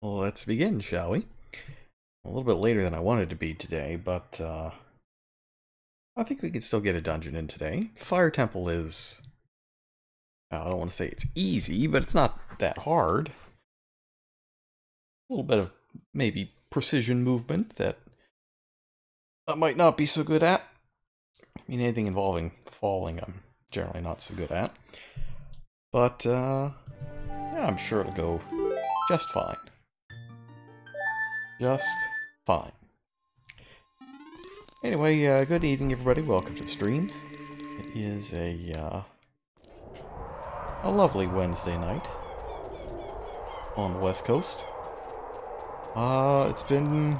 Well, let's begin, shall we? A little bit later than I wanted to be today, but I think we could still get a dungeon in today. Fire Temple is... I don't want to say it's easy, but it's not that hard. A little bit of maybe precision movement that I might not be so good at. I mean, anything involving falling I'm generally not so good at. But, yeah, I'm sure it'll go just fine. Just fine. Anyway, good evening, everybody. Welcome to the stream. It is a lovely Wednesday night on the West Coast. It's been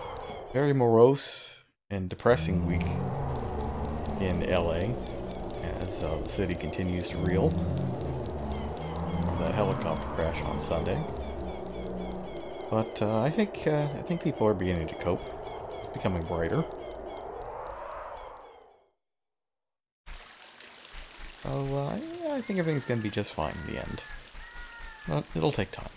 very morose and depressing week in LA as the city continues to reel from that helicopter crash on Sunday. But I think people are beginning to cope. It's becoming brighter. So yeah, I think everything's going to be just fine in the end. But it'll take time.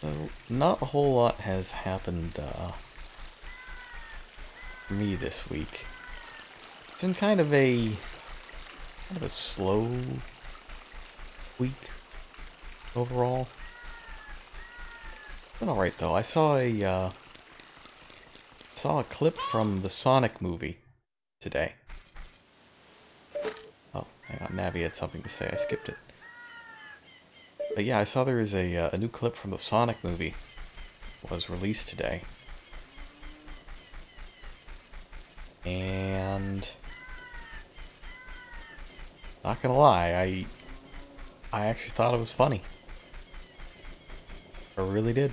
So, not a whole lot has happened for me this week. It's been kind of a slow week overall. It's been alright though. I saw a clip from the Sonic movie today. Oh, hang on, Navi had something to say. I skipped it. But yeah, I saw there is a new clip from the Sonic movie was released today. And not gonna lie, I actually thought it was funny. I really did.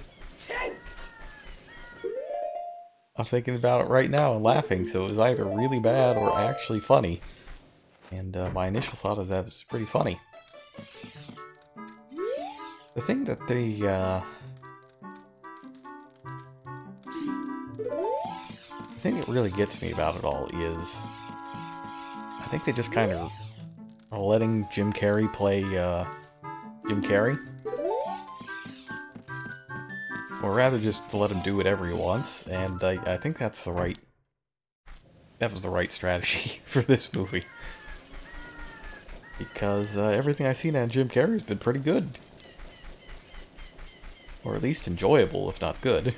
I'm thinking about it right now and laughing, so it was either really bad or actually funny. And my initial thought is that it's pretty funny. The thing that the thing that really gets me about it all is I think they just kind of are letting Jim Carrey play Jim Carrey. Or rather just to let him do whatever he wants, and I think that was the right strategy for this movie. Because everything I've seen on Jim Carrey has been pretty good. Or at least enjoyable, if not good.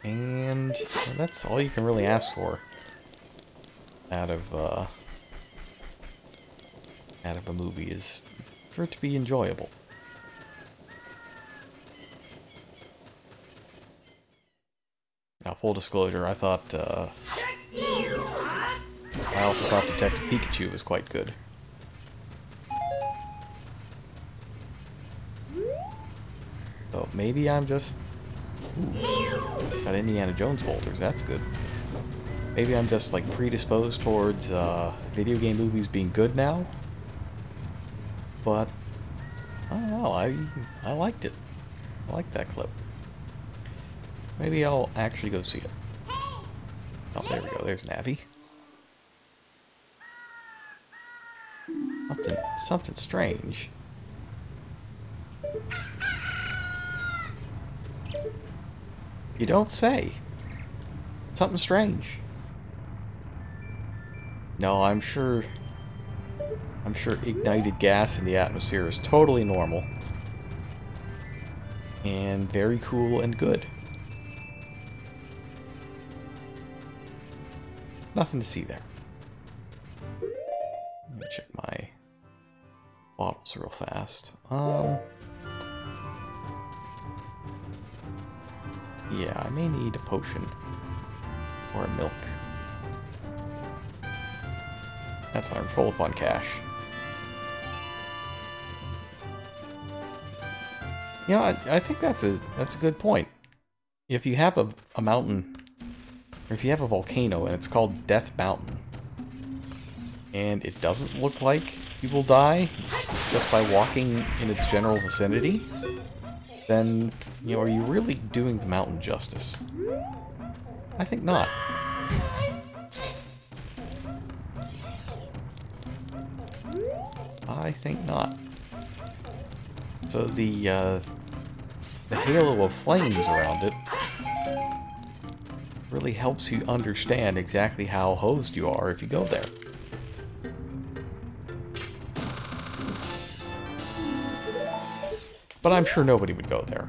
And that's all you can really ask for out of a movie, is for it to be enjoyable. Now, full disclosure, I also thought Detective Pikachu was quite good. So maybe I'm just... Ooh, got Indiana Jones bolters, that's good. Maybe I'm just, like, predisposed towards video game movies being good now? But, I don't know, I liked it. I liked that clip. Maybe I'll actually go see it. Oh, there we go, there's Navi. Something strange. You don't say. Something strange. No, I'm sure ignited gas in the atmosphere is totally normal. And very cool and good. Nothing to see there. Let me check my bottles real fast. Yeah, I may need a potion. Or a milk. That's not full up on cash. You know, I think that's a good point. If you have a mountain, or if you have a volcano and it's called Death Mountain, and it doesn't look like you will die just by walking in its general vicinity, then, you know, are you really doing the mountain justice? I think not. I think not. So the halo of flames around it really helps you understand exactly how hosed you are if you go there. But I'm sure nobody would go there.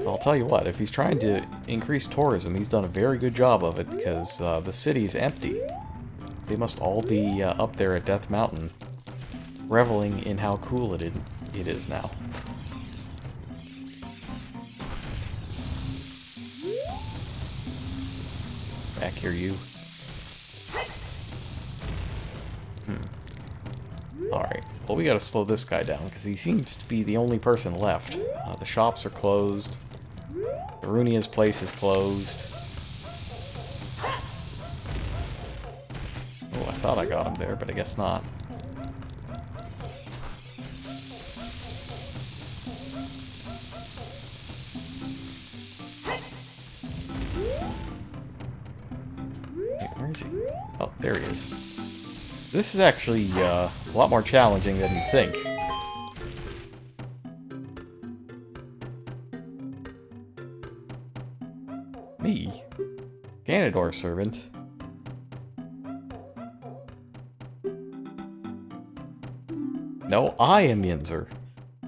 I'll tell you what, if he's trying to increase tourism, he's done a very good job of it, because the city's empty. They must all be up there at Death Mountain, reveling in how cool it is now. Back here, you. Alright, well, we gotta slow this guy down, because he seems to be the only person left. The shops are closed. Darunia's place is closed. Oh, I thought I got him there, but I guess not. Wait, where is he? Oh, there he is. This is actually a lot more challenging than you'd think. Me? Ganondorf servant? No, I am Yinzer,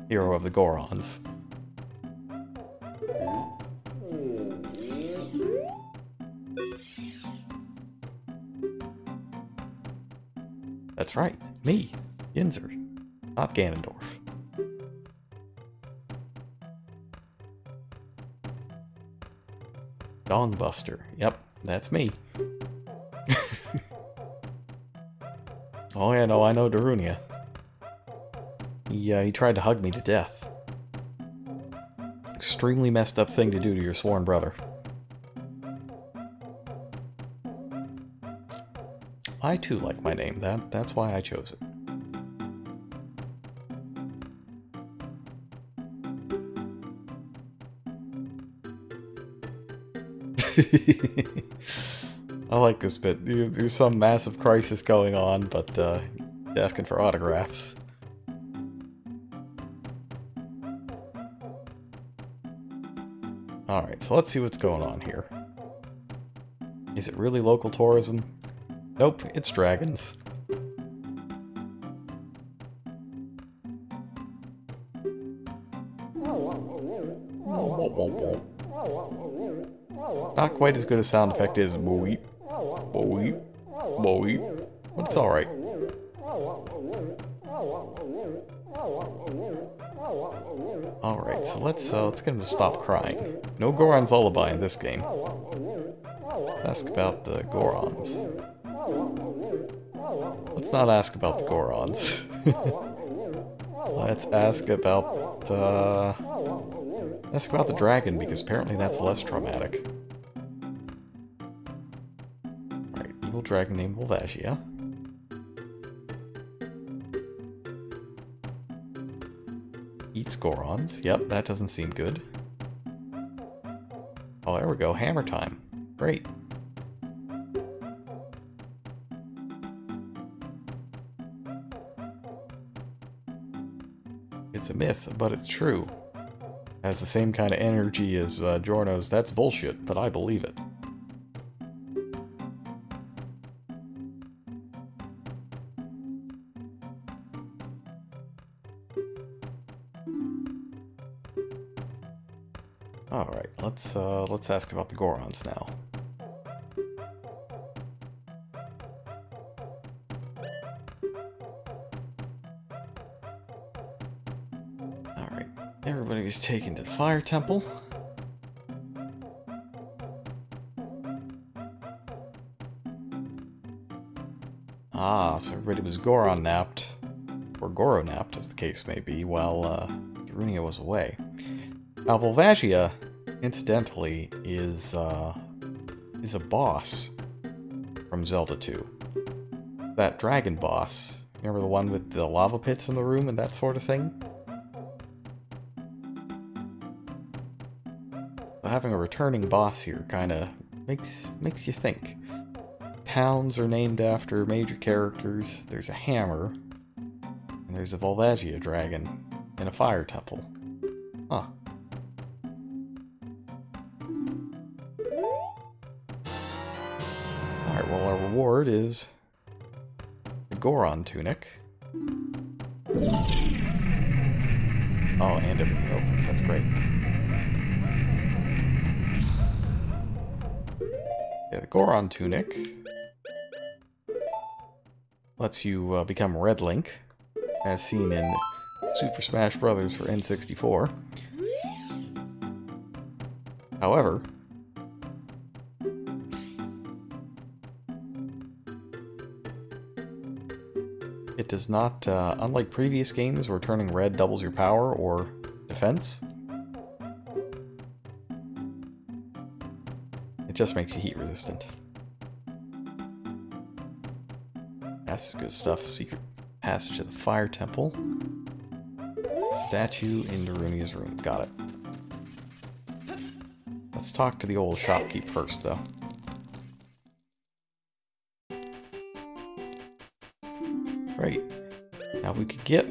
hero of the Gorons. That's right, me, Yinzer, not Ganondorf. Dongbuster, yep, that's me. Oh yeah, no, I know Darunia. He tried to hug me to death. Extremely messed up thing to do to your sworn brother. I too like my name, that's why I chose it. I like this bit. There's some massive crisis going on, but asking for autographs. Alright, so let's see what's going on here. Is it really local tourism? Nope, it's dragons. Not quite as good a sound effect as boop, boop, boop, but it's alright. Alright, so let's get him to stop crying. No Goron's lullaby in this game. Ask about the Gorons. Let's not ask about the Gorons. Let's ask about the dragon, because apparently that's less traumatic. Alright, evil dragon named Volvagia. Eats Gorons. Yep, that doesn't seem good. Oh, there we go. Hammer time. Great. It's a myth, but it's true. Has the same kind of energy as Giorno's. That's bullshit, but I believe it. Alright, let's ask about the Gorons now. Alright, everybody's taken to the Fire Temple. Ah, so everybody was Goron-napped, or Goro-napped as the case may be, while Darunia was away. Now, Volvagia, incidentally, is a boss from Zelda 2. That dragon boss. Remember the one with the lava pits in the room and that sort of thing? So having a returning boss here kind of makes you think. towns are named after major characters. There's a hammer. And there's a Volcano dragon. And a fire temple. Huh. Alright, well our reward is the Goron tunic. Oh, and everything opens. That's great. Yeah, the Goron tunic lets you become Red Link, as seen in Super Smash Bros. For N64. However, it does not, unlike previous games where turning red doubles your power or defense, it just makes you heat resistant. That's good stuff. Secret passage to the Fire Temple. Statue in Darunia's room. Got it. Let's talk to the old shopkeep first, though. Great. Now we could get...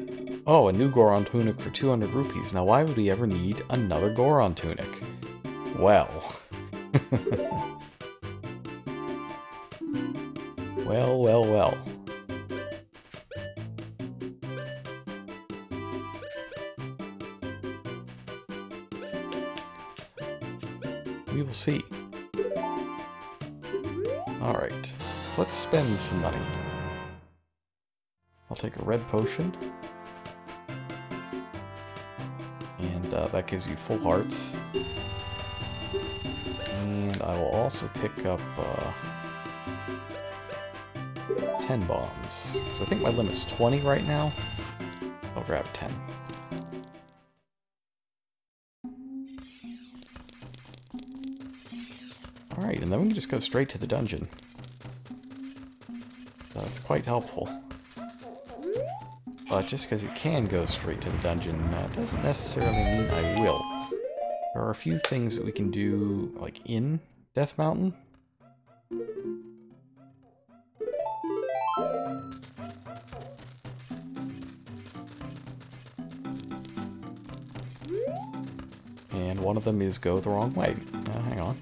Oh, a new Goron tunic for 200 rupees. Now why would we ever need another Goron tunic? Well... well, well, well. We will see. Alright, so let's spend some money. I'll take a red potion. And that gives you full hearts. And I will also pick up 10 bombs. So I think my limit's 20 right now. I'll grab 10. Alright, and then we can just go straight to the dungeon. That's quite helpful. But just because you can go straight to the dungeon doesn't necessarily mean I will. There are a few things that we can do, like, in Death Mountain. And one of them is go the wrong way. Hang on.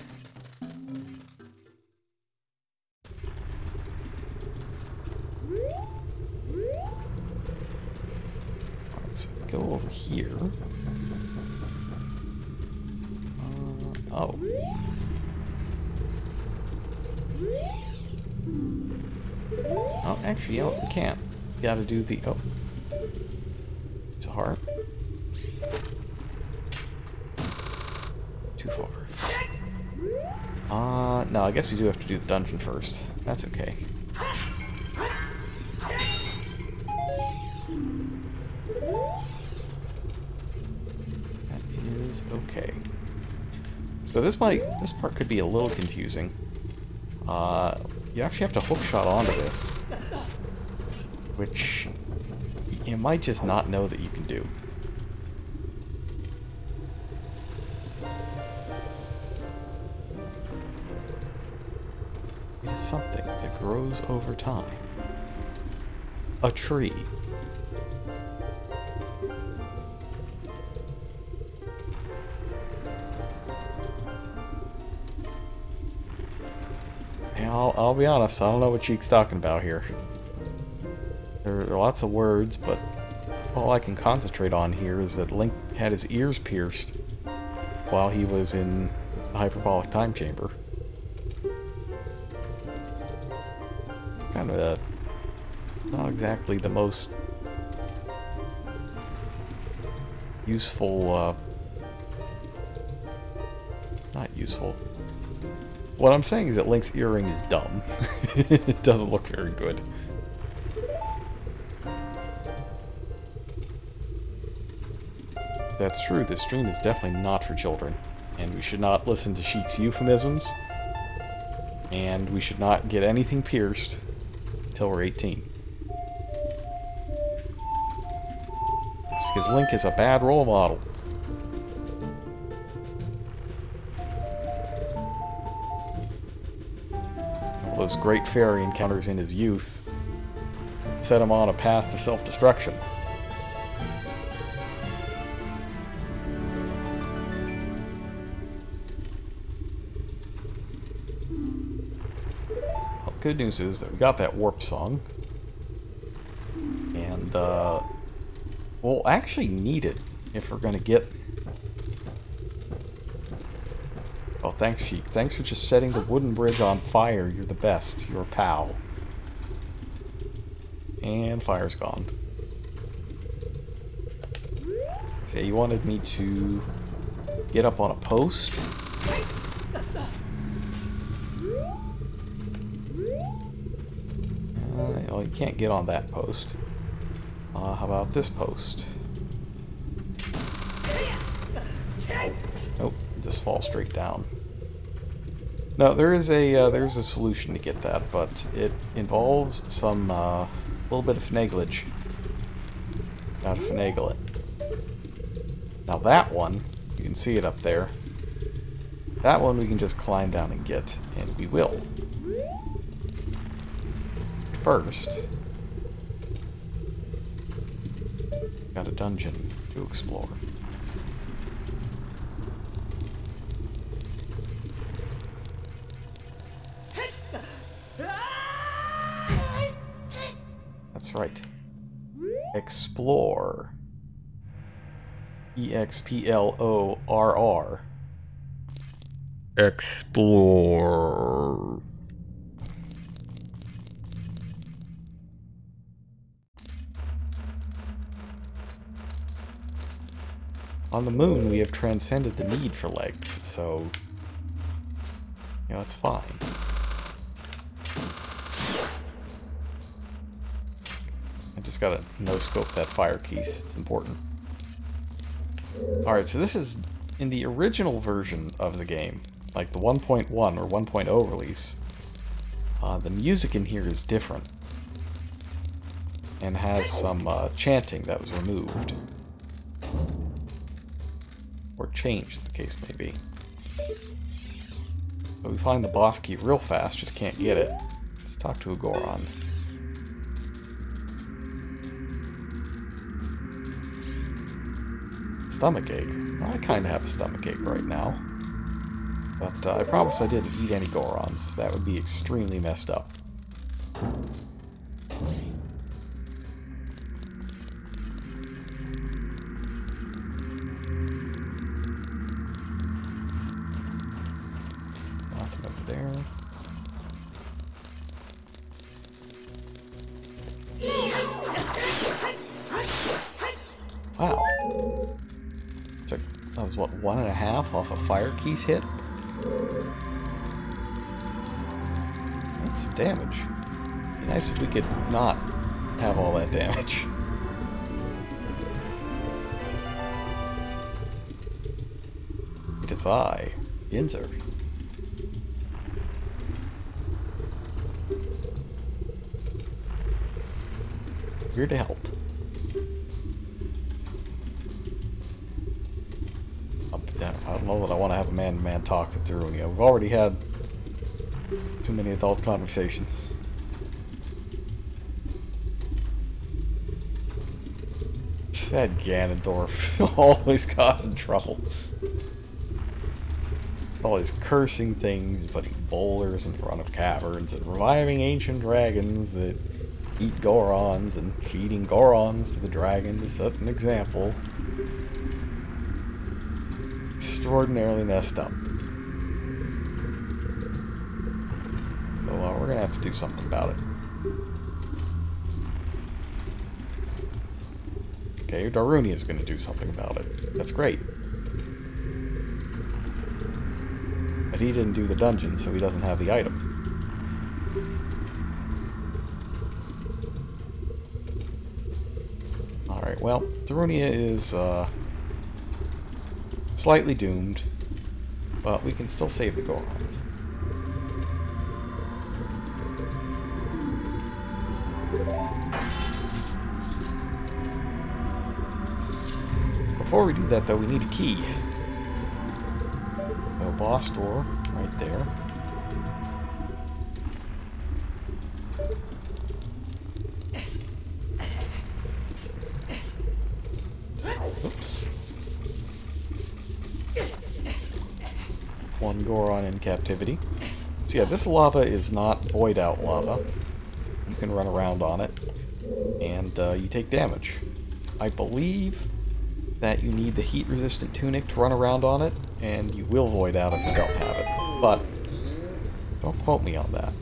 Let's go over here. Oh. Oh, actually, you know what? We can't. We gotta do the... Oh. It's a heart. Too far. No, I guess you do have to do the dungeon first. That's okay. That is okay. So this part could be a little confusing. You actually have to hookshot onto this, which you might just not know that you can do. It is something that grows over time. A tree. I'll be honest, I don't know what Cheek's talking about here. There are lots of words, but all I can concentrate on here is that Link had his ears pierced while he was in the hyperbolic time chamber. Kind of not exactly the most useful, not useful. What I'm saying is that Link's earring is dumb. It doesn't look very good. That's true, this stream is definitely not for children. And we should not listen to Sheik's euphemisms. And we should not get anything pierced until we're 18. It's because Link is a bad role model. those great fairy encounters in his youth set him on a path to self-destruction. Well, the good news is that we got that warp song. And, we'll actually need it if we're gonna get... Oh, thanks, Sheik. Thanks for just setting the wooden bridge on fire. You're the best. You're a pal. And fire's gone. So you wanted me to get up on a post? Well, you can't get on that post. How about this post? Nope, just fall straight down. No, there's a solution to get that, but it involves some little bit of finaglage. Gotta finagle it. Now that one, you can see it up there. That one we can just climb down and get, and we will. First, got a dungeon to explore. That's right. Explore. E-X-P-L-O-R-R. Explore. On the moon, we have transcended the need for legs, so... you know, it's fine. I just gotta no-scope that fire keys. It's important. Alright, so this is in the original version of the game, like the 1.1 or 1.0 release. The music in here is different and has some chanting that was removed. Or changed, as the case may be. So we find the boss key real fast, just can't get it. Let's talk to a Goron. Stomachache. Well, I kind of have a stomachache right now. But I promise I didn't eat any Gorons. That would be extremely messed up. Nothing over there. Wow. So that was what, 1.5 off a fire keys hit? That's some damage. It'd be nice if we could not have all that damage. It is I, Yinzer. Here to help. I don't know that I want to have a man-to-man talk with Darunia. We've already had too many adult conversations. That Ganondorf always causing trouble. Always cursing things and putting boulders in front of caverns and reviving ancient dragons that eat Gorons and feeding Gorons to the dragon to set an example. Extraordinarily messed up. So we're gonna have to do something about it. Okay, Darunia is gonna do something about it. That's great. But he didn't do the dungeon, so he doesn't have the item. Alright, well, Darunia is, slightly doomed, but we can still save the Gorons. Before we do that, though, we need a key. No boss door right there. Oops. One Goron in captivity. So yeah, this lava is not void out lava. You can run around on it, and you take damage. I believe that you need the heat-resistant tunic to run around on it, and you will void out if you don't have it. But don't quote me on that.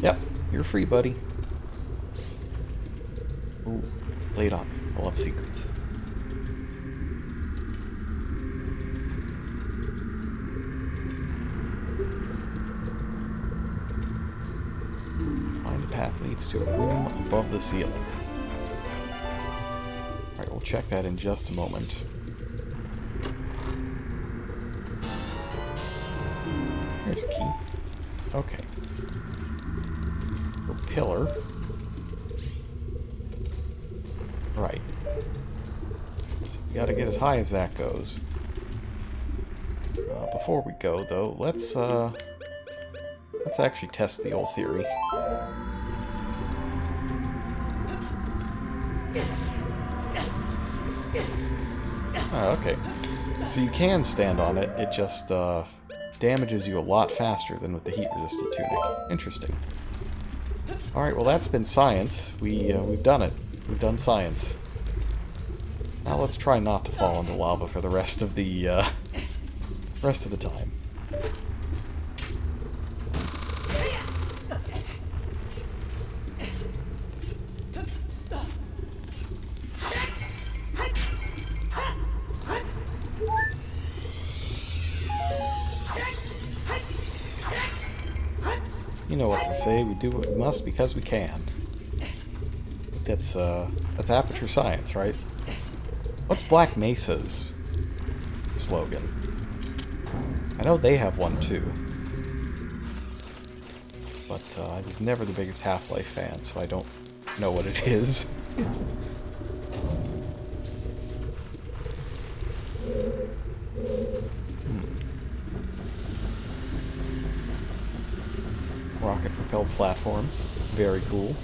Yep, you're free, buddy. Ooh, late on. I love secrets. Find the path leads to a room above the ceiling. Alright, we'll check that in just a moment. There's a key. Okay. A pillar. Right. You gotta get as high as that goes. Before we go, though, let's actually test the old theory. Oh, okay. So you can stand on it, it just damages you a lot faster than with the heat-resistant tunic. Interesting. Alright, well that's been science. We've done it. We've done science. Now let's try not to fall into lava for the rest of the time. You know what they say, we do what we must because we can. That's aperture science, right? What's Black Mesa's slogan? I know they have one too. But I was never the biggest Half-Life fan, so I don't know what it is. Rocket-propelled platforms. Very cool.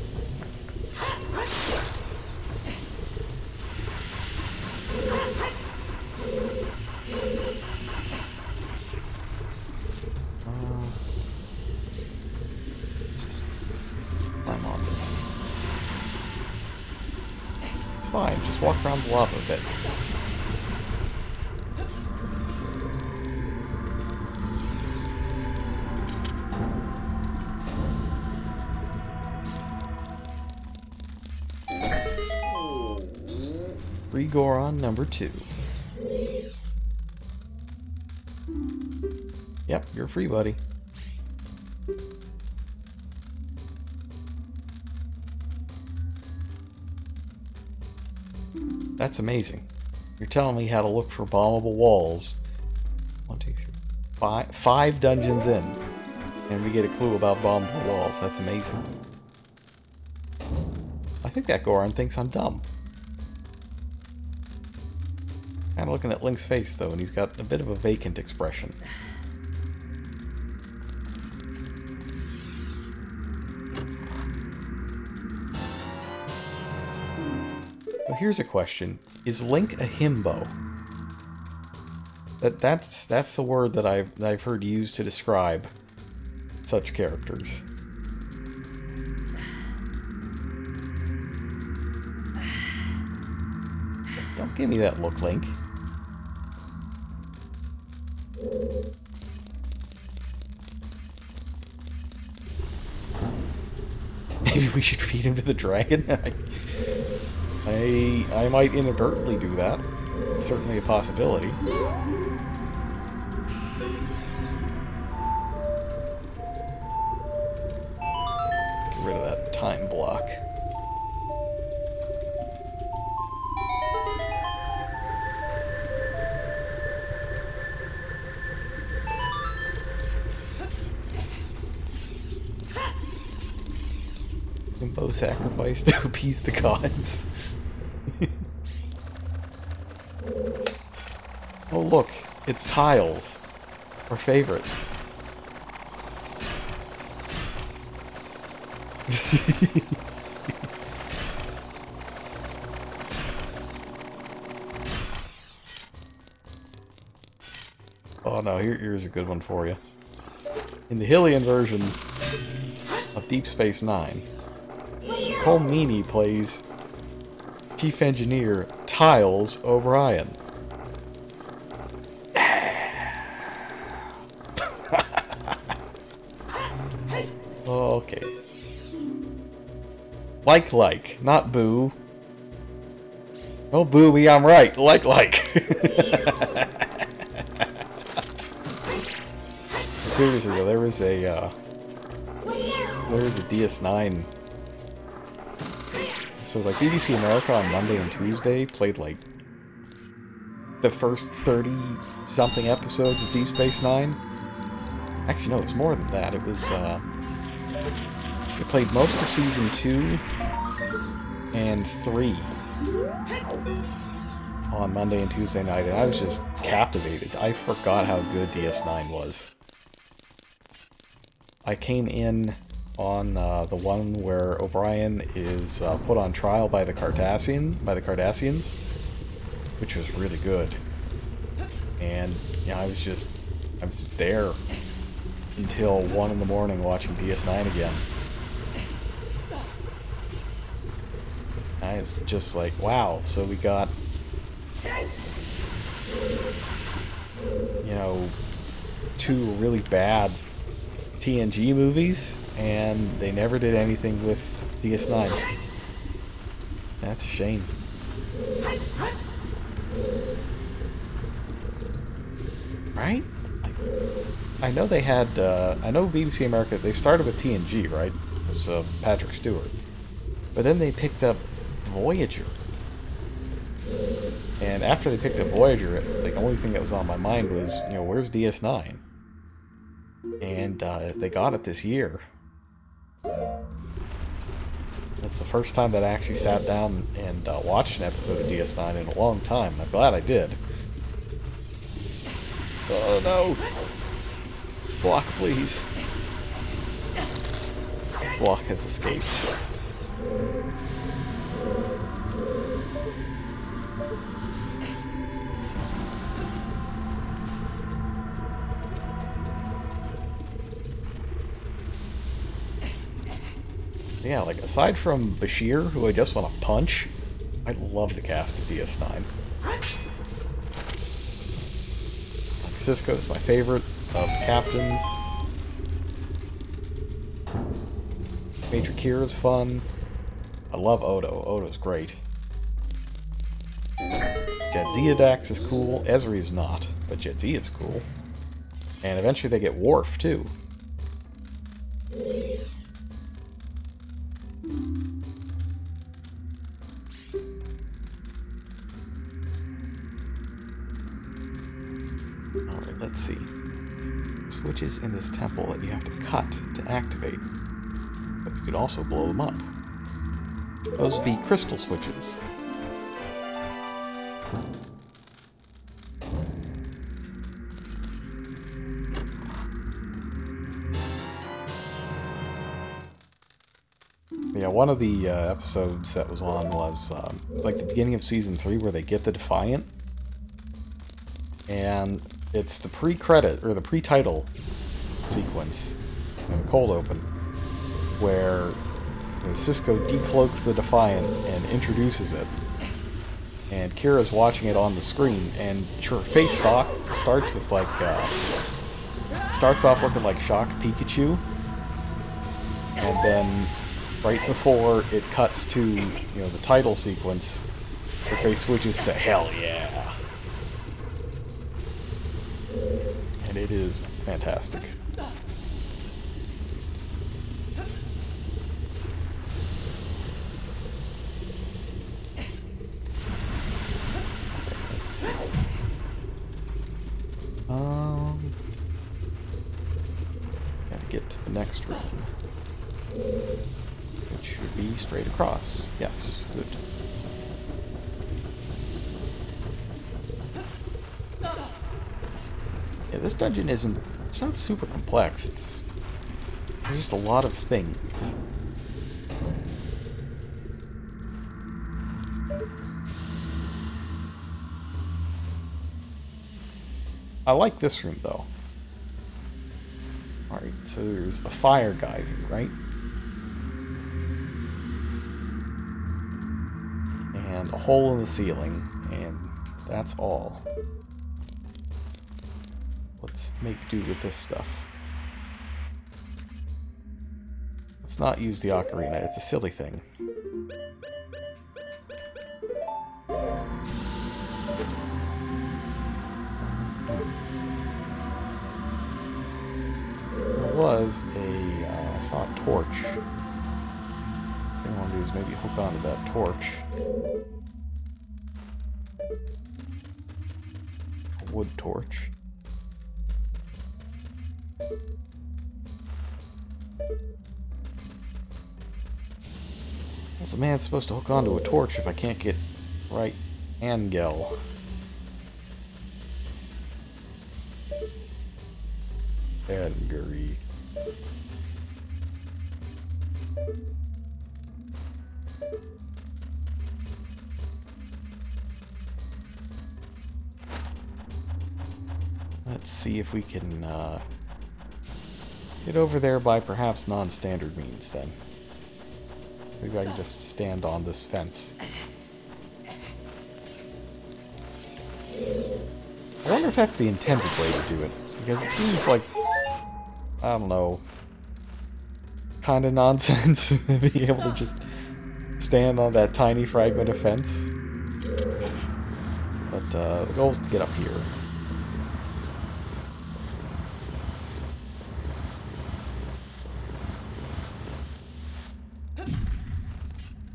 Just climb on this. It's fine, just walk around the lava a bit. Goron number 2. Yep, you're free, buddy. That's amazing. You're telling me how to look for bombable walls. 1, 2, 3, 5 dungeons in, and we get a clue about bombable walls. That's amazing. I think that Goron thinks I'm dumb. Kind of looking at Link's face, though, and he's got a bit of a vacant expression. So here's a question. Is Link a himbo? That's the word that I've heard used to describe such characters. Don't give me that look, Link. Maybe we should feed him to the dragon? I might inadvertently do that. It's certainly a possibility. Let's get rid of that time block. Limbo sacrifice to appease the gods. Oh look, it's tiles. Our favorite. Oh no, here's a good one for you. In the Hylian version of Deep Space Nine, Cole Meany plays Chief Engineer Tiles O'Brien. Okay. Like, not boo. No boo me, I'm right. Like. Seriously though, there was a DS9. So like BBC America on Monday and Tuesday played like the first 30-something episodes of Deep Space Nine. Actually, no, it was more than that. It was it played most of season 2 and 3 on Monday and Tuesday night, and I was just captivated. I forgot how good DS9 was. I came in on the one where O'Brien is put on trial by the Cardassians, which was really good. And yeah, I was just there until 1 in the morning watching DS9 again. I was just like, wow, so we got, you know, 2 really bad TNG movies, and they never did anything with DS9. That's a shame. Right? I know they had, I know BBC America, they started with TNG, right? It's Patrick Stewart. But then they picked up Voyager. And after they picked up Voyager, the only thing that was on my mind was, you know, where's DS9? And they got it this year. That's the first time that I actually sat down and watched an episode of DS9 in a long time. I'm glad I did. Oh no! Block, please. Block has escaped. Yeah, like, aside from Bashir, who I just want to punch, I love the cast of DS9. Like, Sisko's my favorite of the captains. Major Kira's fun. I love Odo. Odo's great. Jadzia Dax is cool. Ezri is not, but Jadzia is cool. And eventually they get Worf, too. Alright, let's see. Switches in this temple that you have to cut to activate. But you could also blow them up. Those would be crystal switches. Yeah, one of the episodes that was on was it's like the beginning of season 3 where they get the Defiant, and it's the pre-credit or the pre-title sequence in the cold open where, you know, Sisko decloaks the Defiant and introduces it, and Kira's watching it on the screen, and her face starts with like starts off looking like shocked Pikachu, and then right before it cuts to, you know, the title sequence, her face switches to hell yeah. And it is fantastic. Let's see. Gotta get to the next room. Which should be straight across. Yes, good. Yeah, this dungeon it's not super complex. There's just a lot of things. I like this room, though. Alright, so there's a fire geyser, right? And a hole in the ceiling, and that's all. Let's make do with this stuff. Let's not use the ocarina, it's a silly thing. There was I saw a torch. Next thing I want to do is maybe hook onto that torch. A wood torch. How's a man supposed to hook onto a torch if I can't get right angle? Angry. Let's see if we can get over there by perhaps non-standard means then. Maybe I can just stand on this fence. I wonder if that's the intended way to do it, because it seems like, I don't know, kind of nonsense being able to just stand on that tiny fragment of fence. But the goal is to get up here.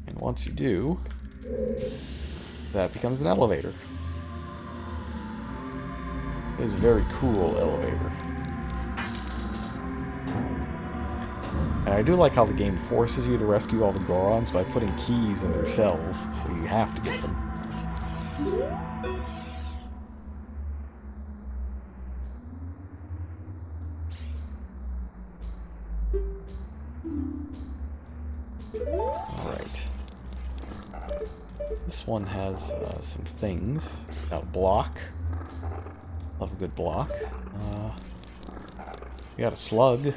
And once you do, that becomes an elevator. It is a very cool elevator. And I do like how the game forces you to rescue all the Gorons by putting keys in their cells, so you have to get them. Alright. This one has some things. Got a block. Love a good block. We got a slug.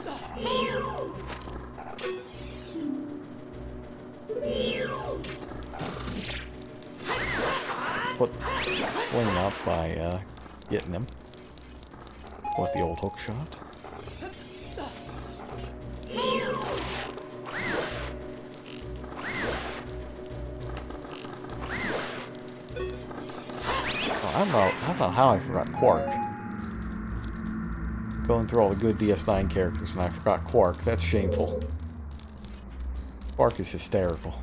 Put this flame out by getting him. What, the old hook shot? Oh, I don't know how I forgot Quark. Going through all the good DS9 characters and I forgot Quark. That's shameful. Quark is hysterical.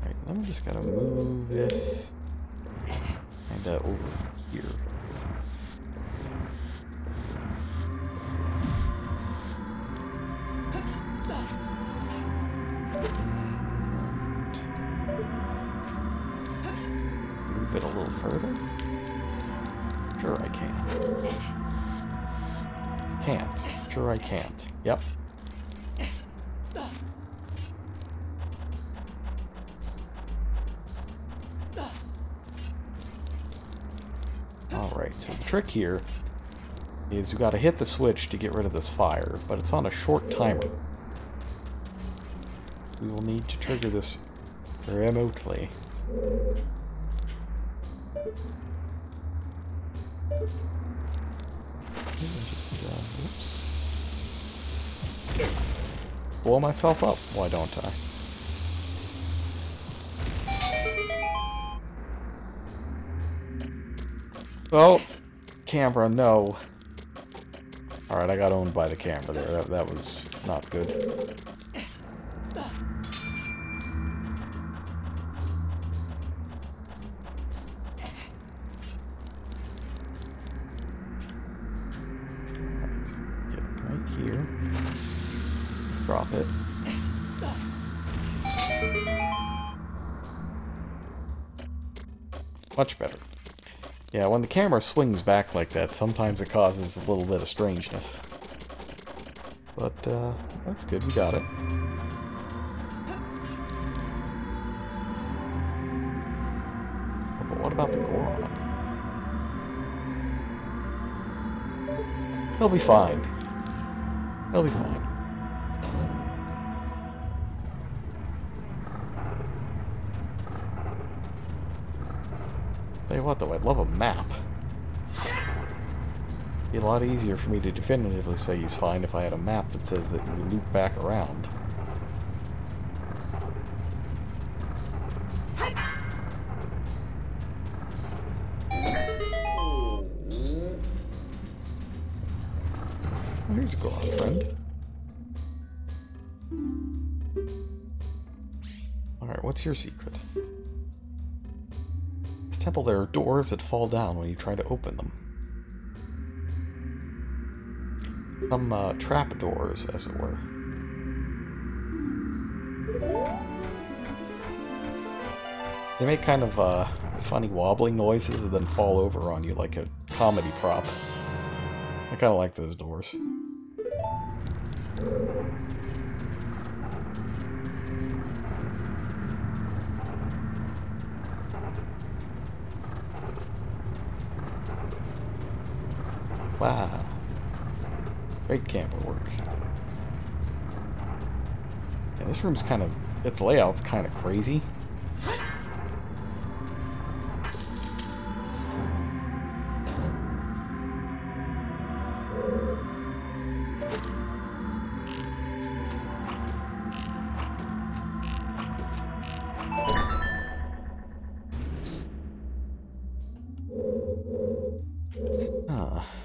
Alright, then we just gotta move this and over here. Move it a little further? Sure I can. Can't. Sure I can't. Yep. Alright, so the trick here is you gotta hit the switch to get rid of this fire, but it's on a short timer. We will need to trigger this remotely. Just, oops. Blow myself up, why don't I? Oh, camera, no. Alright, I got owned by the camera there. That was not good. Here. Drop it. Much better. Yeah, when the camera swings back like that, sometimes it causes a little bit of strangeness. But, that's good, we got it. Oh, but what about the Goron? He'll be fine. He'll be fine. Tell you what, though, I'd love a map. It'd be a lot easier for me to definitively say he's fine if I had a map that says that we loop back around. Oh, here's a Goron friend. Alright, what's your secret? This temple, there are doors that fall down when you try to open them. Some, trap doors, as it were. They make kind of, funny wobbling noises and then fall over on you like a comedy prop. I kinda like those doors. Wow. Great camper work. Yeah, this room's kind of... its layout's kind of crazy.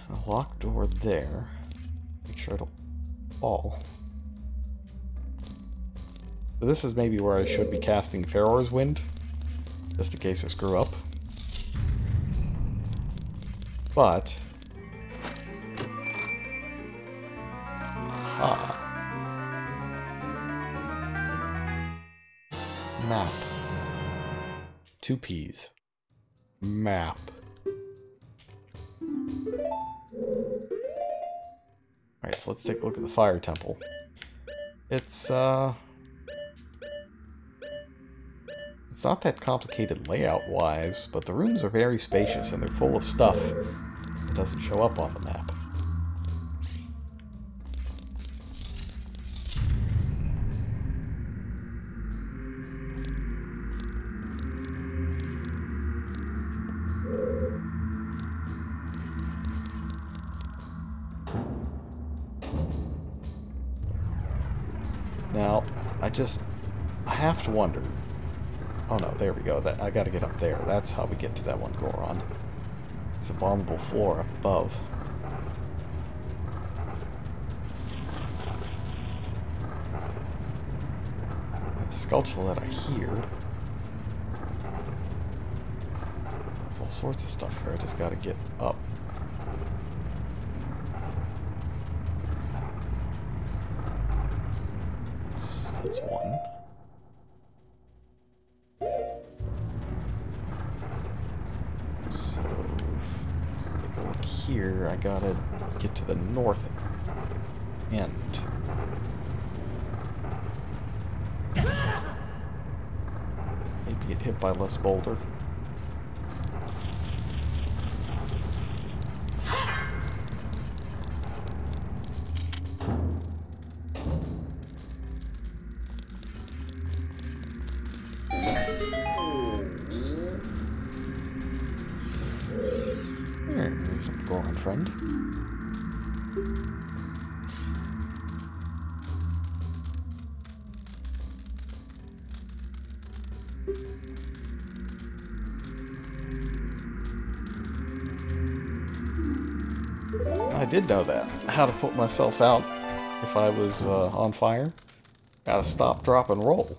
A locked door there. Make sure I don't fall. So this is maybe where I should be casting Pharaoh's Wind, just in case I screw up. But... Map. 2 P's. Map. Alright, so let's take a look at the Fire Temple. It's not that complicated layout-wise, but the rooms are very spacious and they're full of stuff that doesn't show up on the map. Now, I have to wonder. Oh no, there we go. I gotta get up there. That's how we get to that one Goron. It's the bombable floor up above. And the sculpture that I hear. There's all sorts of stuff here. I just gotta get up. That's one. So, if I go look here, I gotta get to the north end. Maybe get hit by less boulder. There's some Goron friend. I did know that. How to put myself out if I was on fire. Gotta stop, drop, and roll.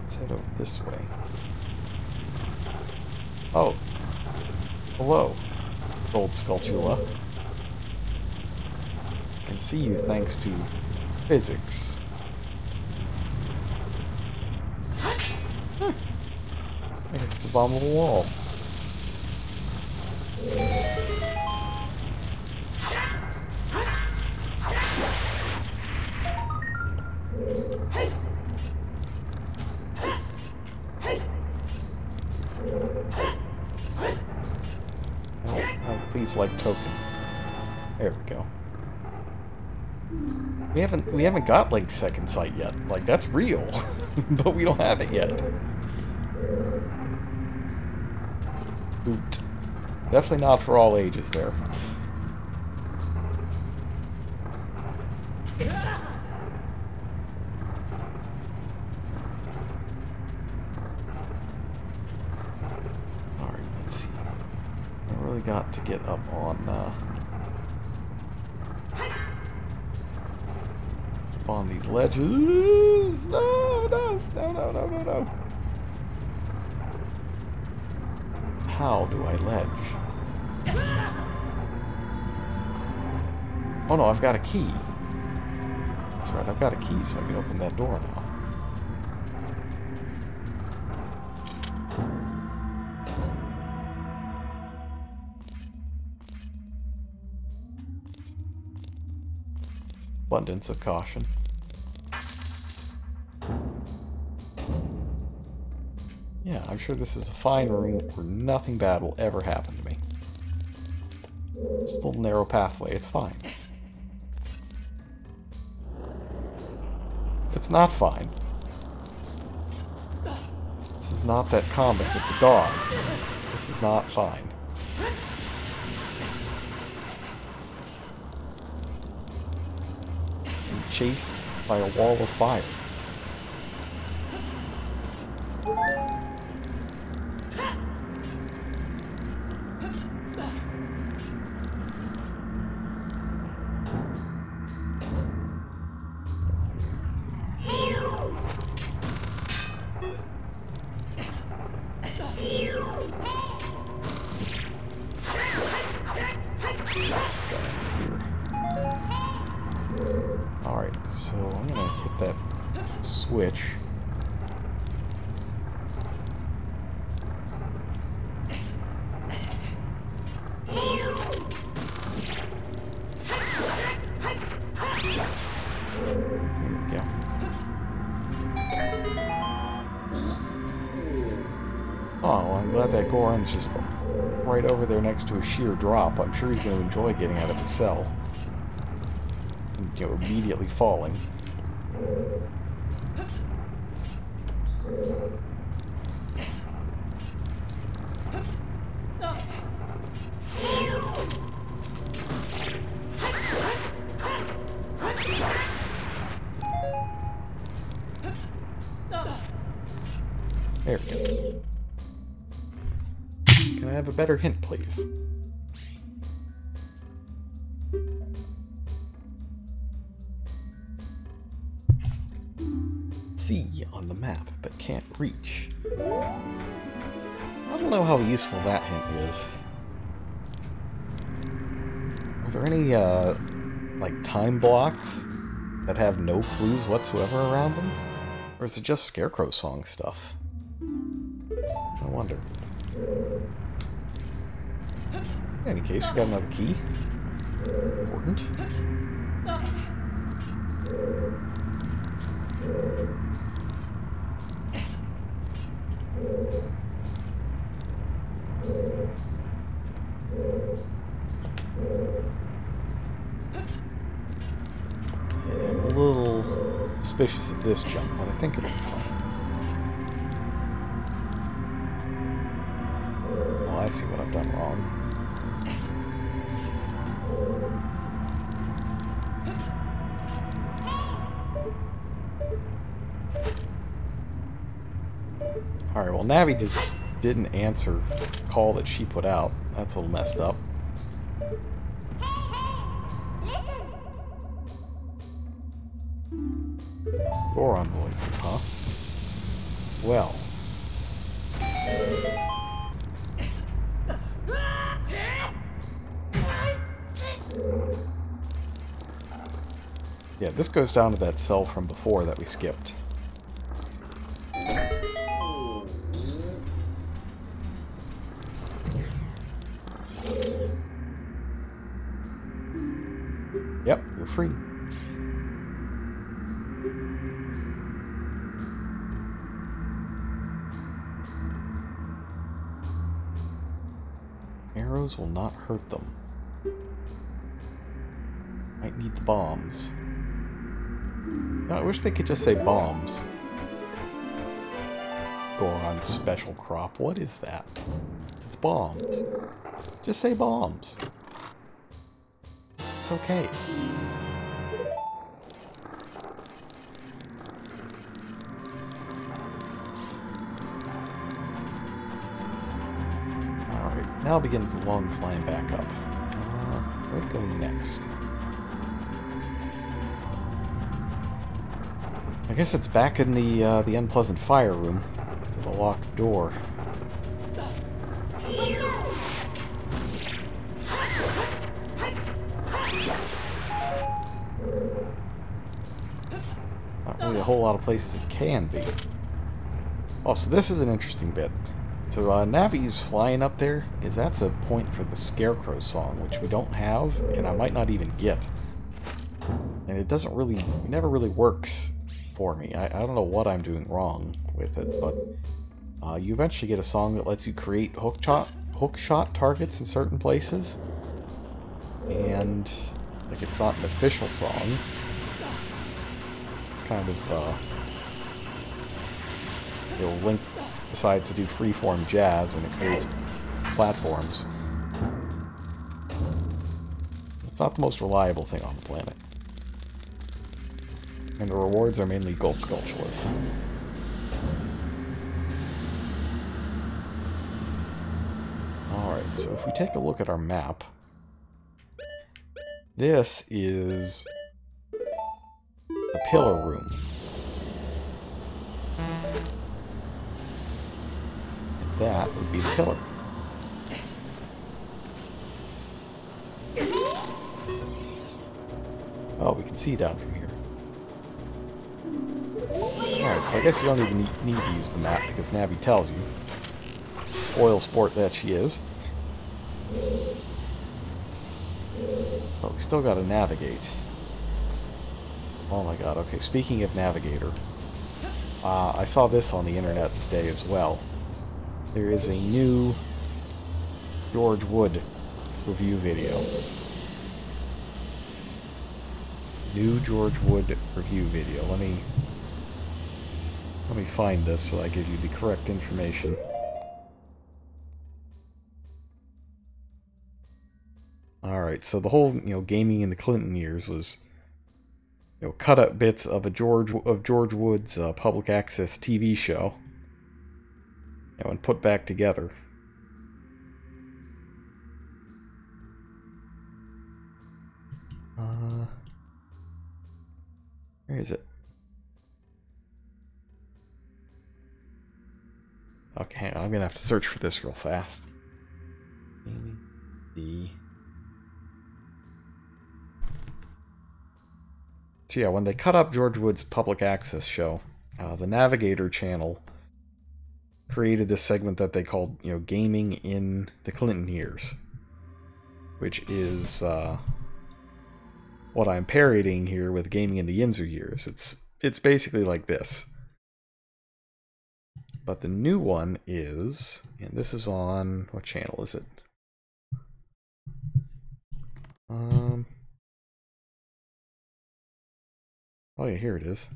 Let's head over this way. Oh. Hello, old Skulltula. I can see you thanks to physics. I guess it's a bomb on the wall. Please, like token. There we go. We haven't got like second sight yet. Like that's real, but we don't have it yet. Oot. Definitely not for all ages there. Alright, let's see. I really got to get up on these ledges. No, no, no, no, no, no, no. How do I ledge? Oh no, I've got a key. That's right, I've got a key so I can open that door now. Abundance of caution. Yeah, I'm sure this is a fine room where nothing bad will ever happen to me. It's a little narrow pathway, it's fine. It's not fine. This is not that comic with the dog. This is not fine. I'm chased by a wall of fire. This guy here. Alright, so I'm gonna hit that switch. Oh, I'm glad that Goron's just right over there next to a sheer drop. I'm sure he's going to enjoy getting out of his cell. And, you know, immediately falling. There we go. Can I have a better hint, please? See on the map, but can't reach. I don't know how useful that hint is. Are there any, like, time blocks that have no clues whatsoever around them? Or is it just Scarecrow song stuff? I wonder. In any case, we got another key. Important. Yeah, I'm a little suspicious of this jump, but I think it'll be fine. Oh, I see what I've done wrong. Alright, well, Navi just didn't answer the call that she put out. That's a little messed up. Goron voices, huh? well. Yeah, this goes down to that cell from before that we skipped. Yep, you're free. Arrows will not hurt them. Might need the bombs. I wish they could just say bombs. Goron special crop. What is that? It's bombs. Just say bombs. It's okay. Alright, now begins the long climb back up. Where to go next? I guess it's back in the unpleasant fire room. To the locked door. Not really a whole lot of places it can be. Oh, so this is an interesting bit. So Navi's flying up there, that's a point for the Scarecrow song, which we don't have, and I might not even get. And it doesn't really, it never really works for me. I don't know what I'm doing wrong with it, but you eventually get a song that lets you create hook shot targets in certain places. And, like, it's not an official song. It's kind of, Link decides to do freeform jazz, and it creates platforms. It's not the most reliable thing on the planet. And the rewards are mainly gold sculptureless. Alright, so if we take a look at our map, this is the pillar room. And that would be the pillar. Oh, we can see down from here. Alright, so I guess you don't even need to use the map because Navi tells you. Spoil sport that she is. But we still gotta navigate. Oh my god, okay, speaking of navigator, I saw this on the internet today as well. There is a new George Wood review video. New George Wood review video. Let me find this so I give you the correct information. Alright, so the whole, gaming in the Clinton years was, cut up bits of George Wood's public access TV show, and put back together. Where is it? Okay, hang on, I'm gonna have to search for this real fast. So yeah, when they cut up George Wood's public access show, the Navigator channel created this segment that they called, Gaming in the Clinton Years, which is what I'm parodying here with Gaming in the Yinzer Years. It's basically like this. But the new one is, and this is on, what channel is it? Oh yeah, here it is.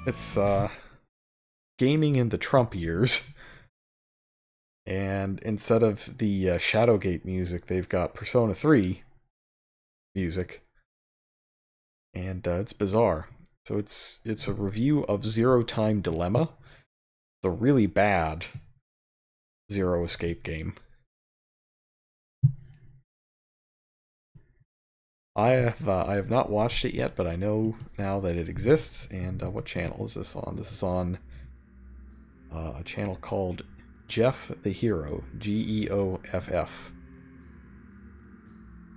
It's, Gaming in the Trump Years. And instead of the Shadowgate music, they've got Persona 3 music. And it's bizarre. So it's a review of Zero Time Dilemma, the really bad Zero Escape game. I have not watched it yet, but I know now that it exists. And what channel is this on? This is on a channel called Jeff the Hero, Geoff.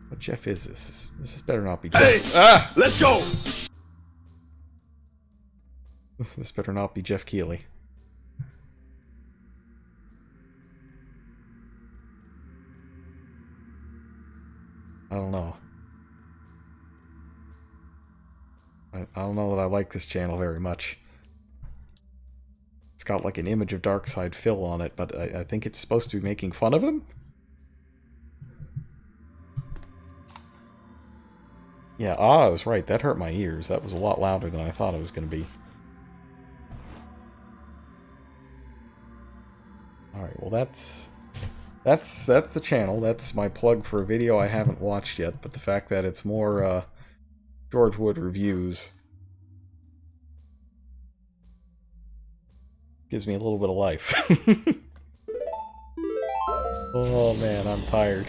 What Jeff is this? This better not be Jeff. Hey, let's go. This better not be Jeff Keighley. I don't know. I don't know that I like this channel very much. It's got like an image of Darkside Phil on it, but I think it's supposed to be making fun of him? Yeah, I was right. That hurt my ears. That was a lot louder than I thought it was going to be. Alright, well that's the channel. That's my plug for a video I haven't watched yet, but the fact that it's more George Wood reviews gives me a little bit of life. Oh man, I'm tired.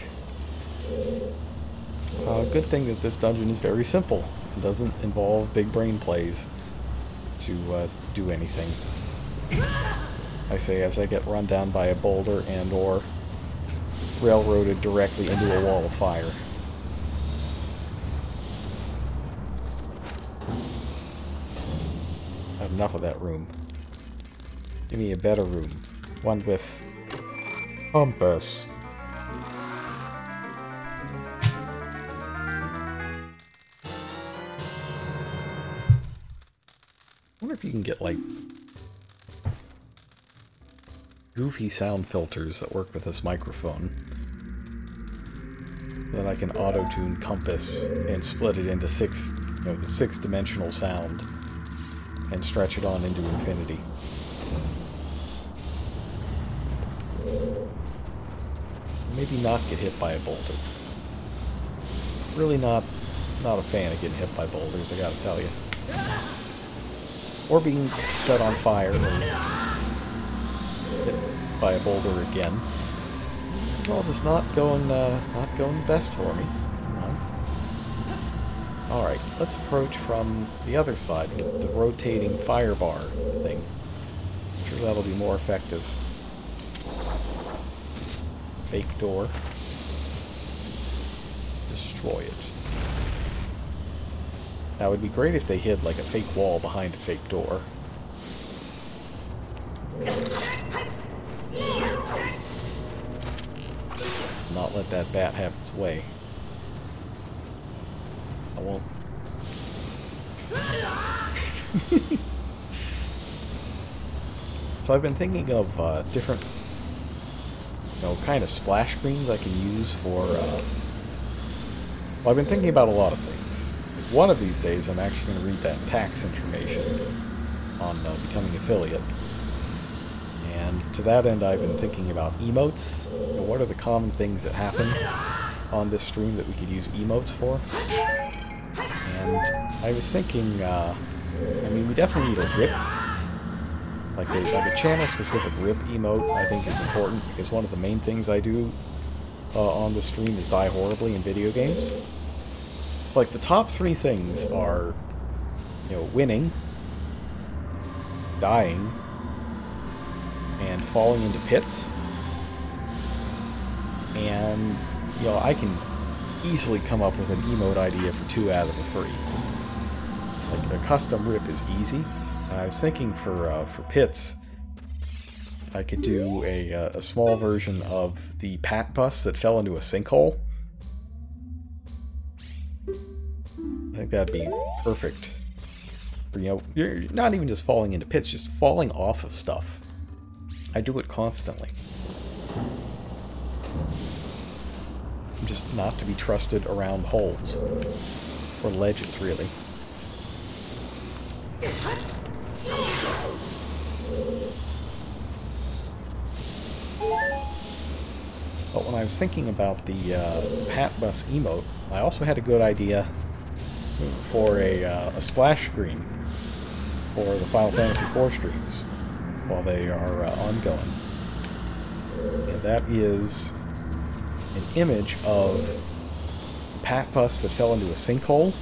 Good thing that this dungeon is very simple. It doesn't involve big brain plays to do anything. I say as I get run down by a boulder and or railroaded directly into a wall of fire. I have enough of that room. Give me a better room. One with compass. I wonder if you can get, like, goofy sound filters that work with this microphone. That I can auto-tune compass and split it into the six-dimensional sound and stretch it on into infinity. Maybe not get hit by a boulder. Really not a fan of getting hit by boulders, I gotta tell you. Or being set on fire or hit by a boulder again. This is all just not going the best for me. Alright, let's approach from the other side with the rotating fire bar thing. I'm sure that'll be more effective. Fake door. Destroy it. Now, it would be great if they hid like a fake wall behind a fake door. Not let that bat have its way. I won't. So I've been thinking of different, kind of splash screens I can use for, well, I've been thinking about a lot of things. One of these days, I'm actually going to read that tax information on becoming affiliate. And to that end, I've been thinking about emotes. What are the common things that happen on this stream that we could use emotes for? And I was thinking, we definitely need a rip. Like a channel-specific rip emote, I think, is important, because one of the main things I do on the stream is die horribly in video games. So, like, the top three things are, winning, dying, and falling into pits. And, I can easily come up with an emote idea for 2 out of the 3. Like, a custom rip is easy. And I was thinking for pits, I could do a small version of the Pat bus that fell into a sinkhole. I think that'd be perfect. For, you're not even just falling into pits, just falling off of stuff. I do it constantly. I'm just not to be trusted around holes. Or ledges, really. But when I was thinking about the Pat Bus emote, I also had a good idea for a splash screen for the Final Fantasy IV streams while they are ongoing. And that is an image of Pat bus that fell into a sinkhole,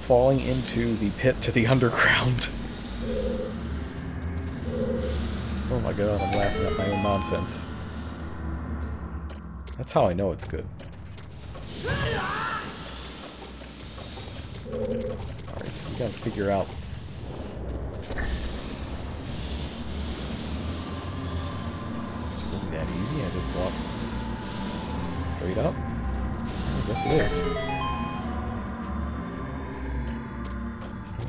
falling into the pit to the underground. Oh my god, I'm laughing at my own nonsense. That's how I know it's good. Alright, so we gotta figure out... It's really that easy? I just walk straight up? I guess it is.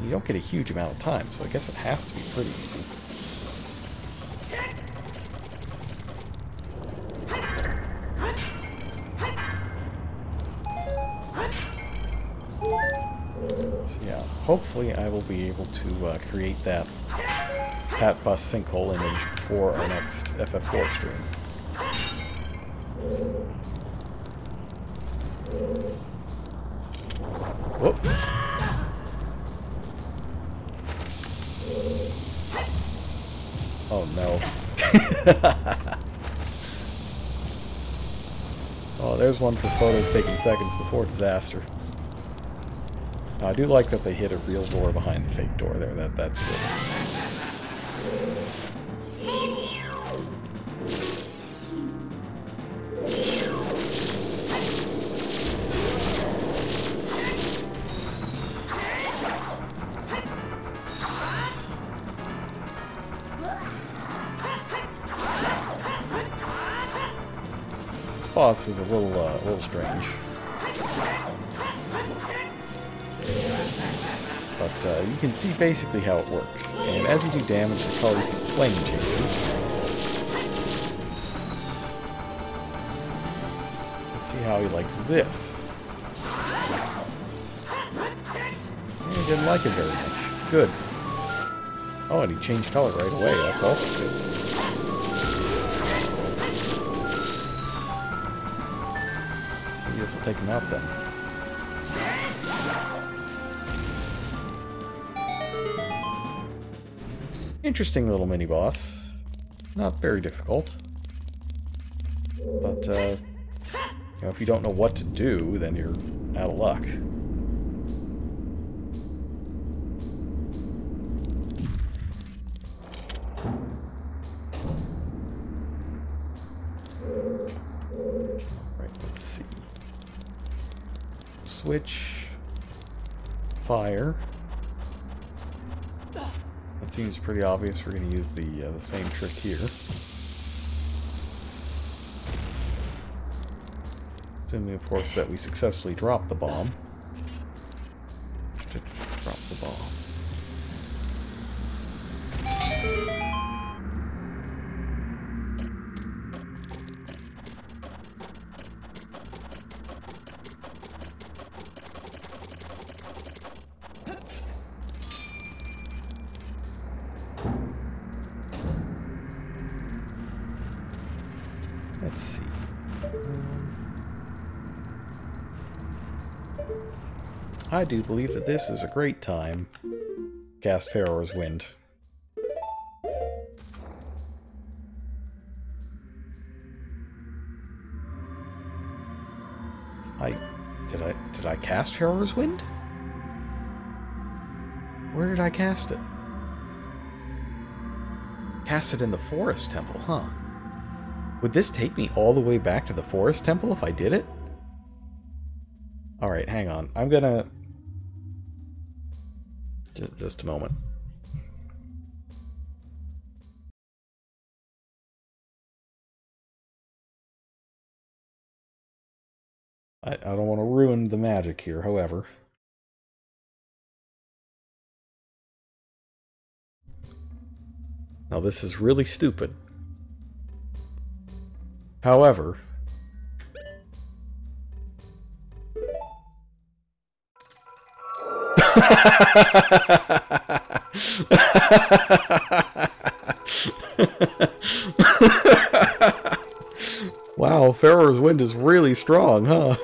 You don't get a huge amount of time, so I guess it has to be pretty easy. So yeah, hopefully I will be able to create that Pat Bus sinkhole image before our next FF4 stream. Whoop. Oh no. Oh, there's one for photos taken seconds before disaster. I do like that they hit a real door behind the fake door there. That's good. This boss is a little strange. But you can see basically how it works. And as you do damage, the colors of the flame changes. Let's see how he likes this. He didn't like it very much. Good. Oh, and he changed color right away. That's also good. I guess we'll take him out then. Interesting little mini-boss. Not very difficult. But, you know, if you don't know what to do, then you're out of luck. Right, let's see. Switch. Fire. It seems pretty obvious we're going to use the same trick here. Assuming, of course, that we successfully drop the bomb. Drop the bomb. Let's see. I do believe that this is a great time to cast Pharaoh's Wind. Did I cast Pharaoh's Wind? Where did I cast it? Cast it in the Forest Temple, huh? Would this take me all the way back to the Forest Temple if I did it? Alright, hang on. I'm gonna... Just a moment. I don't want to ruin the magic here, however. Now this is really stupid. However... Wow, Pharaoh's Wind is really strong, huh?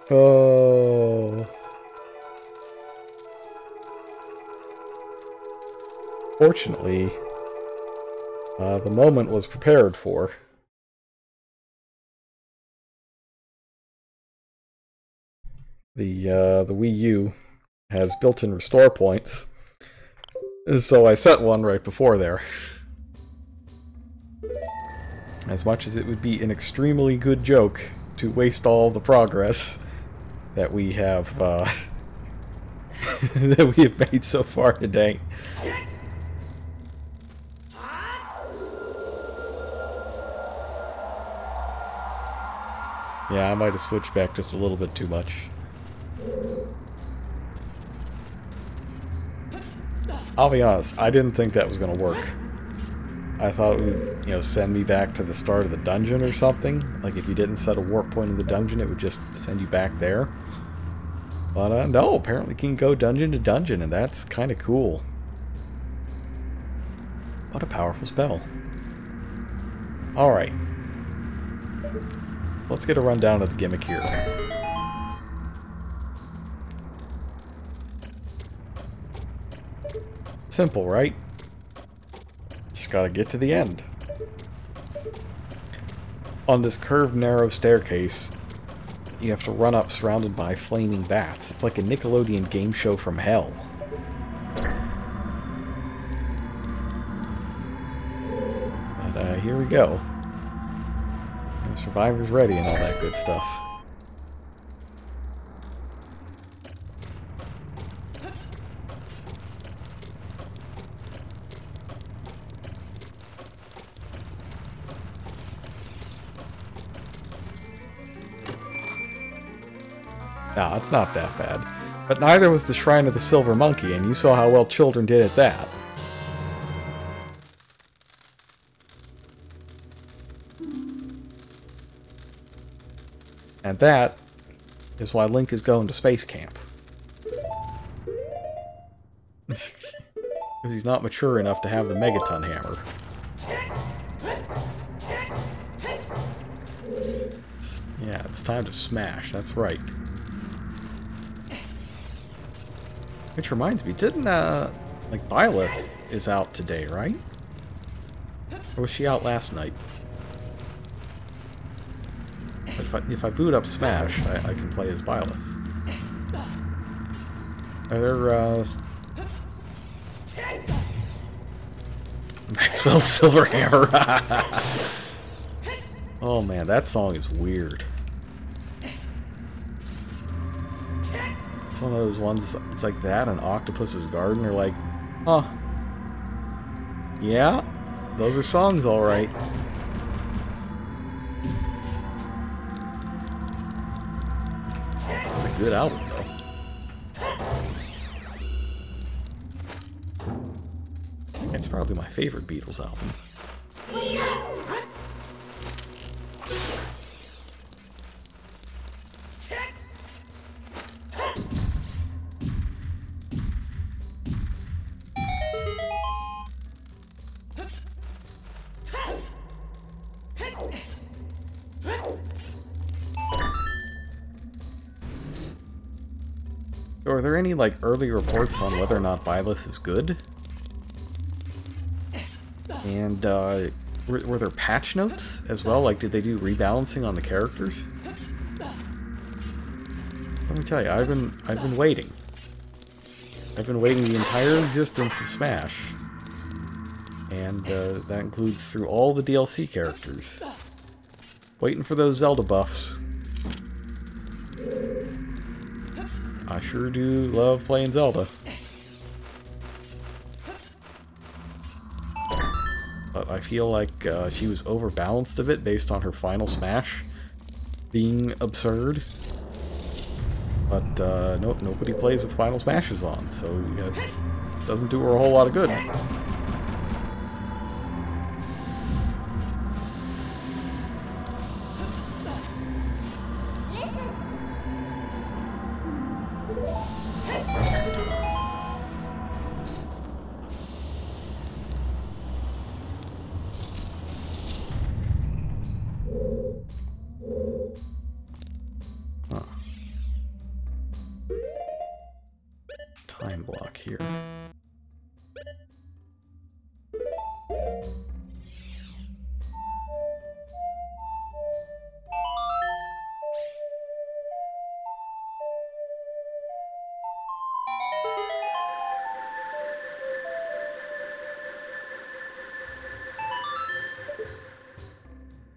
Oh. Fortunately, The moment was prepared for. The Wii U has built-in restore points, so I set one right before there. As much as it would be an extremely good joke to waste all the progress that we have that we have made so far today. Yeah, I might have switched back just a little bit too much. I'll be honest, I didn't think that was going to work. I thought it would, send me back to the start of the dungeon or something. Like, if you didn't set a warp point in the dungeon, it would just send you back there. But, no, apparently you can go dungeon to dungeon, and that's kind of cool. What a powerful spell. Alright. Let's get a rundown of the gimmick here. Simple, right? Just gotta get to the end. On this curved, narrow staircase, you have to run up surrounded by flaming bats. It's like a Nickelodeon game show from hell. But, here we go. Survivor's ready and all that good stuff. Nah, it's not that bad. But neither was the Shrine of the Silver Monkey, and you saw how well children did at that. And that is why Link is going to space camp. Because he's not mature enough to have the Megaton Hammer. Yeah, it's time to smash, that's right. Which reminds me, didn't, like, Byleth is out today, right? Or was she out last night? If I boot up Smash, I can play as Byleth. Are there, Maxwell's Silver Hammer! Oh man, that song is weird. It's one of those ones, it's like that and Octopus's Garden are like, huh. Yeah, those are songs alright. It's a good album, though. It's probably my favorite Beatles album. So are there any, like, early reports on whether or not Byleth is good? And, were there patch notes as well? Like, did they do rebalancing on the characters? Let me tell you, I've been waiting. I've been waiting the entire existence of Smash. And, that includes through all the DLC characters. Waiting for those Zelda buffs. I sure do love playing Zelda. But I feel like she was overbalanced a bit based on her final Smash being absurd. But nope, nobody plays with final Smashes on, so it doesn't do her a whole lot of good. Time block here.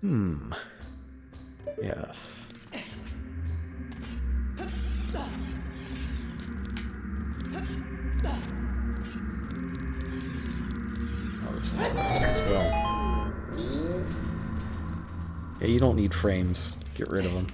Hmm. Yes. Oh, this one's rusted as well. Yeah, you don't need frames. Get rid of them.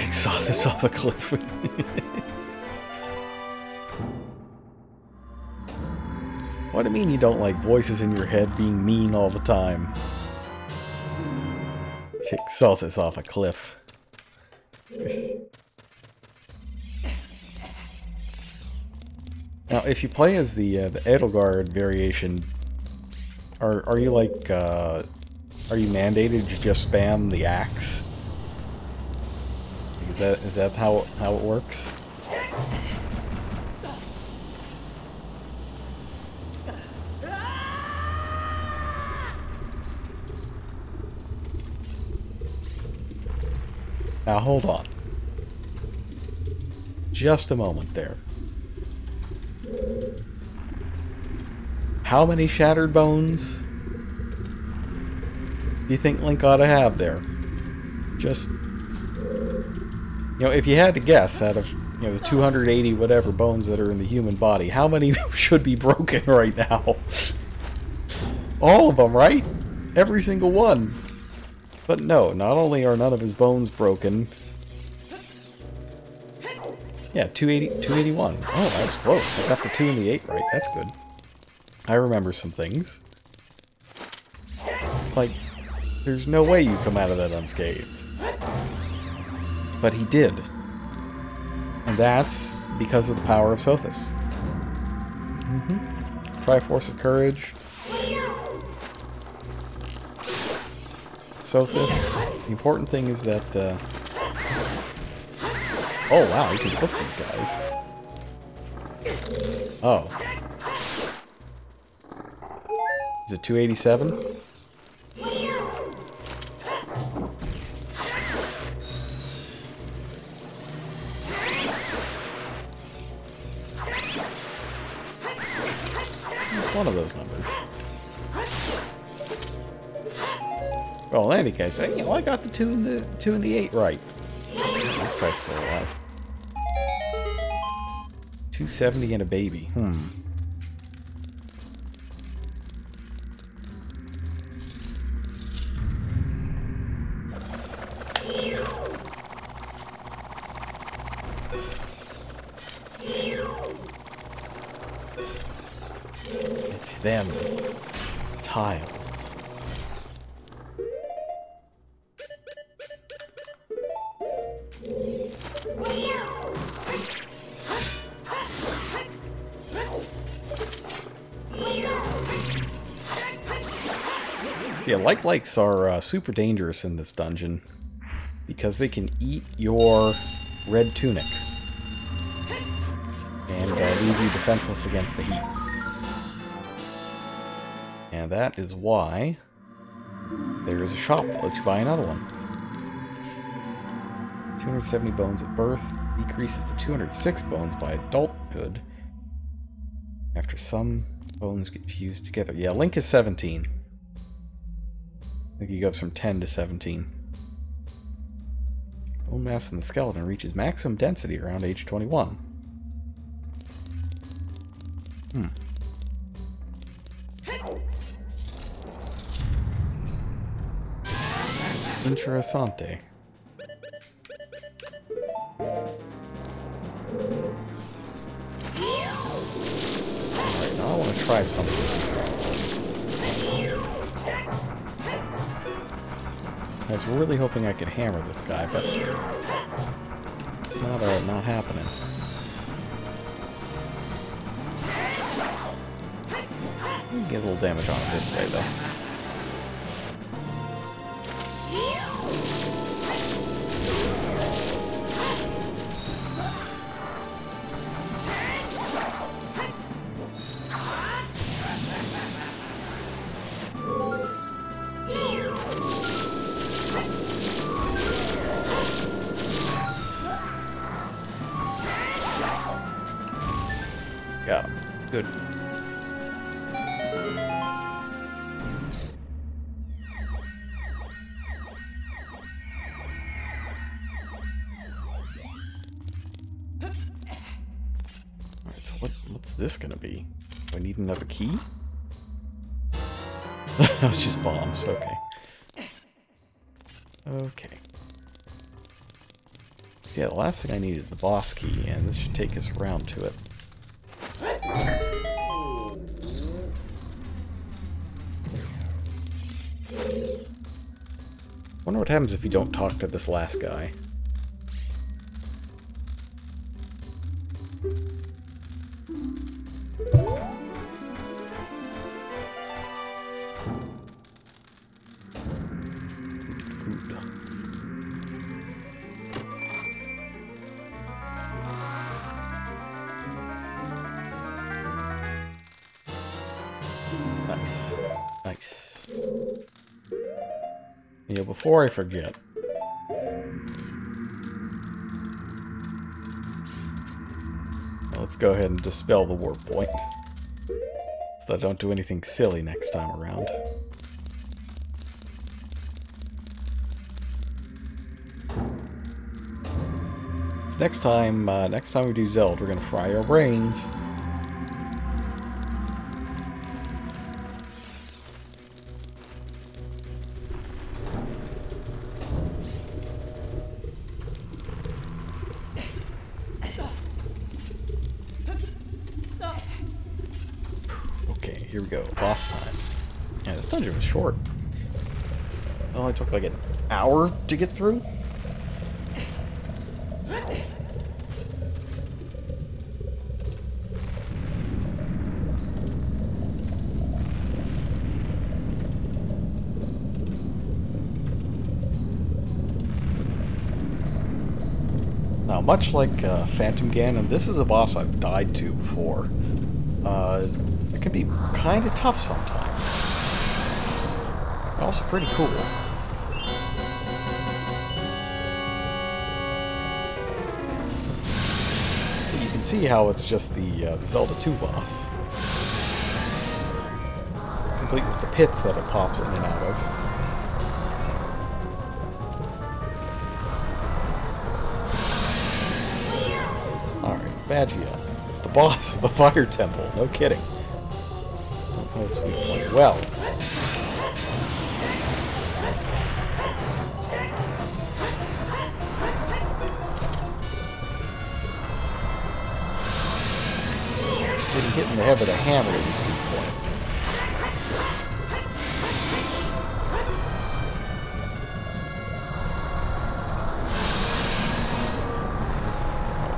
Saw this off a cliff. What do you mean you don't like voices in your head being mean all the time? Saw this off a cliff. Now, if you play as the Edelgard variation, are you like are you mandated to just spam the axe? Is that how it works? Now hold on. Just a moment there. How many shattered bones do you think Link ought to have there? Just, you know, if you had to guess, out of, you know, the 280 whatever bones that are in the human body, how many should be broken right now? All of them, right? Every single one. But no, not only are none of his bones broken. Yeah, 281. Oh, that was close. I got the 2 and the 8 right. That's good. I remember some things. Like, there's no way you come out of that unscathed. But he did. And that's because of the power of Sothis. Triforce of Courage. Sothis. The important thing is that... Oh, wow, you can flip these guys. Oh. Is it 287? It's one of those numbers. Well, in any case, you know, I got the 2 and the 8 right. This guy's still alive. 270 and a baby. It's them. Tiles. Yeah, likes are super dangerous in this dungeon because they can eat your red tunic and leave you defenseless against the heat. And that is why there is a shop that lets you buy another one. 270 bones at birth decreases to 206 bones by adulthood after some bones get fused together. Yeah, Link is 17. I think he goes from 10 to 17. Bone mass in the skeleton reaches maximum density around age 21. Interessante. Alright, now I want to try something. I was really hoping I could hammer this guy, but it's not happening. Get a little damage on it this way, though. Good. Alright, so what's this gonna be? Do I need another key? It's just bombs, okay. Okay. Yeah, the last thing I need is the boss key, and this should take us around to it. Wonder what happens if you don't talk to this last guy. Nice. Nice. You know, before I forget, let's go ahead and dispel the warp point, so that I don't do anything silly next time around. So next time we do Zelda, we're gonna fry our brains. Okay, here we go. Boss time. Yeah, this dungeon was short. It only took like an hour to get through. Now, much like Phantom Ganon, this is a boss I've died to before. It can be kind of tough sometimes. Also pretty cool. But you can see how it's just the Zelda 2 boss. Complete with the pits that it pops in and out of. Alright, Vagia. It's the boss of the Fire Temple, no kidding. Oh, it's weak point. Well. Getting hit in the head with a hammer is its weak point.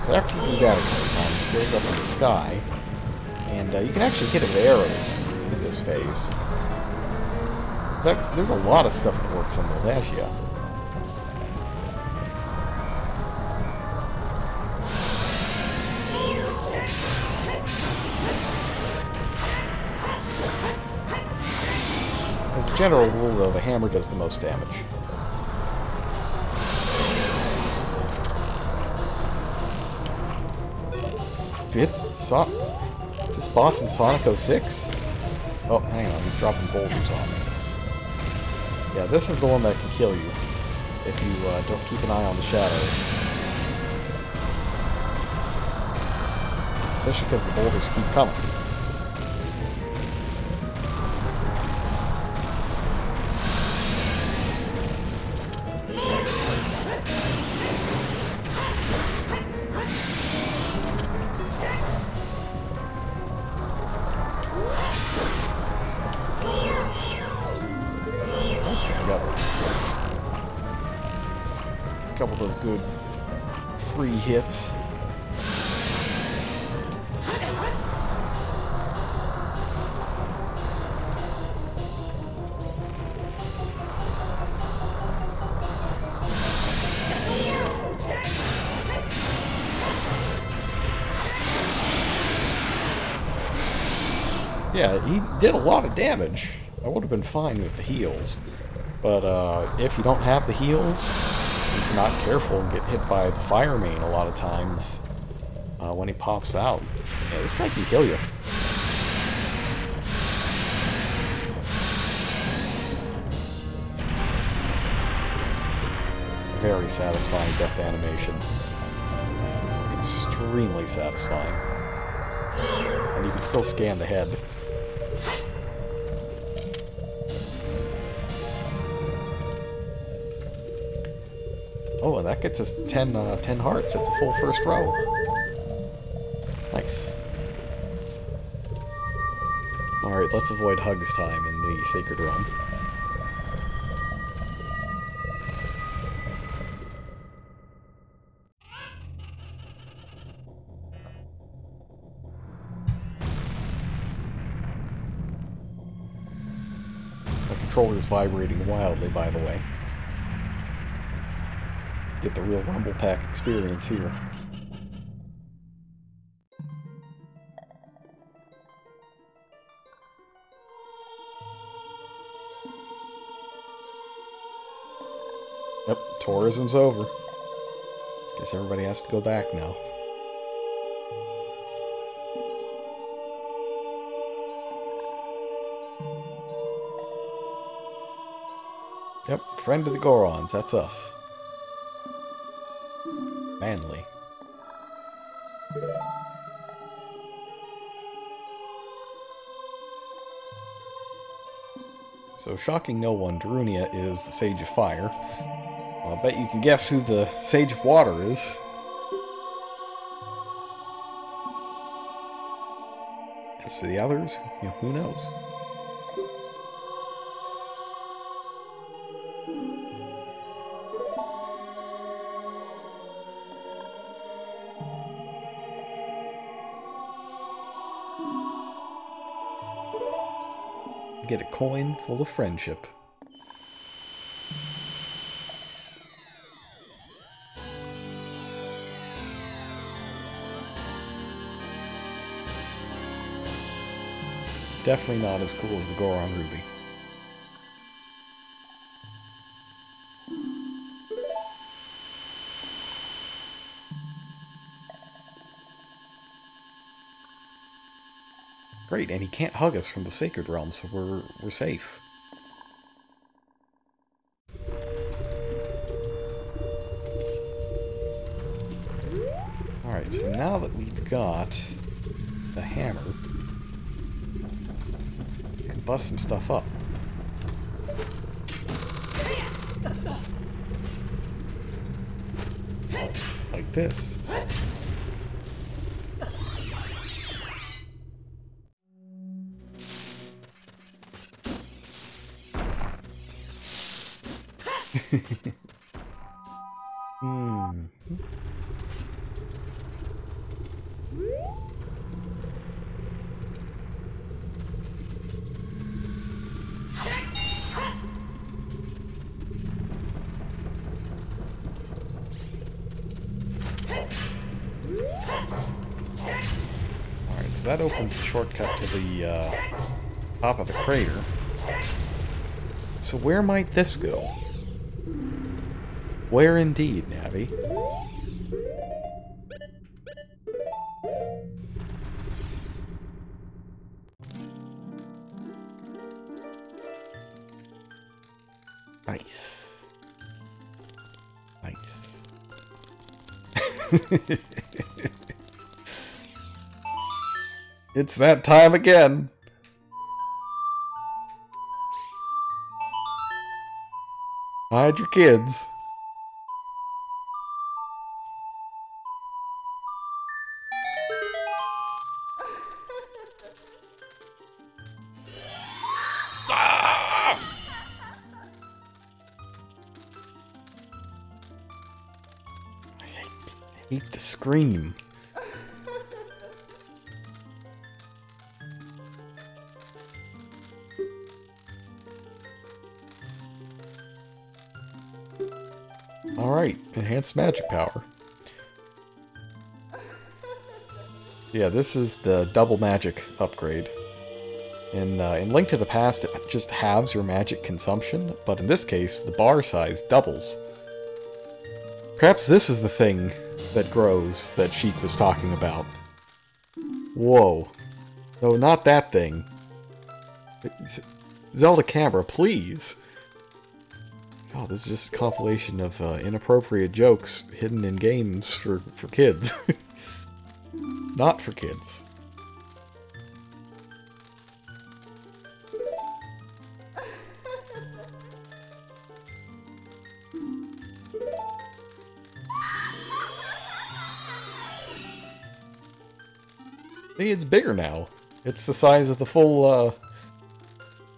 So after you do that a couple times, it goes up in the sky, and you can actually hit it with arrows in this phase. In fact, there's a lot of stuff that works on Volcano. As a general rule, though, the hammer does the most damage. It's this boss in Sonic 06? Oh, hang on, he's dropping boulders on me. Yeah, this is the one that can kill you if you don't keep an eye on the shadows. Especially because the boulders keep coming. A couple of those good free hits. Yeah, he did a lot of damage. I would have been fine with the heals. But if you don't have the heals, if you're not careful and get hit by the fire main a lot of times, when he pops out. Yeah, this guy can kill you. Very satisfying death animation. Extremely satisfying. And you can still scan the head. Oh, and that gets us 10 hearts. That's a full first row. Nice. Alright, let's avoid Hugs time in the Sacred Realm. The controller's vibrating wildly, by the way. Get the real Rumble Pack experience here. Yep, tourism's over. Guess everybody has to go back now. Yep, friend of the Gorons, that's us. Manly. So, shocking no one, Darunia is the Sage of Fire. Well, I bet you can guess who the Sage of Water is. As for the others, you know, who knows? Get a coin full of friendship. Definitely not as cool as the Goron Ruby. Great, and he can't hug us from the Sacred Realm, so we're safe. Alright, so now that we've got the hammer, we can bust some stuff up. Like this. Alright, so that opens the shortcut to the top of the crater. So where might this go? Where indeed, Navi? Nice. Nice. It's that time again. Hide your kids. I hate the scream. Alright, enhanced magic power. Yeah, this is the double magic upgrade. In Link to the Past, it just halves your magic consumption, but in this case, the bar size doubles. Perhaps this is the thing that grows that Sheik was talking about. Whoa. No, not that thing. Zelda camera, please! Oh, this is just a compilation of inappropriate jokes hidden in games for kids. Not for kids. See, it's bigger now. It's the size of the full,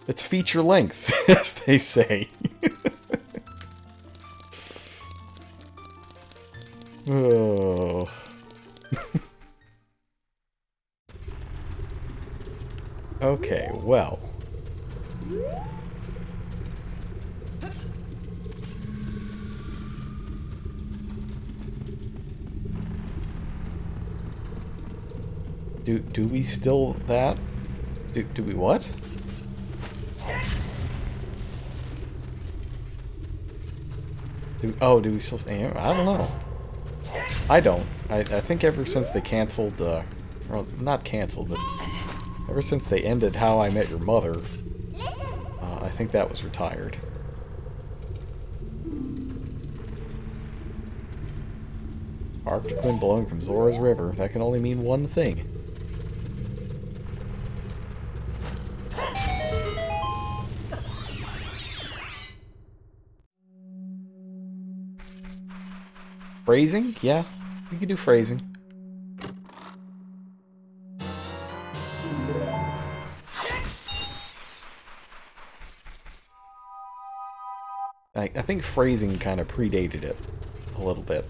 it's feature length, as they say. Oh. Okay, well. Do we still that? Do we what? Do we still aim? I don't know. I don't. I think ever since they canceled, well, not canceled, but ever since they ended How I Met Your Mother, I think that was retired. Arctic wind blowing from Zora's River. That can only mean one thing. Phrasing? Yeah, we can do phrasing. I think phrasing kind of predated it a little bit.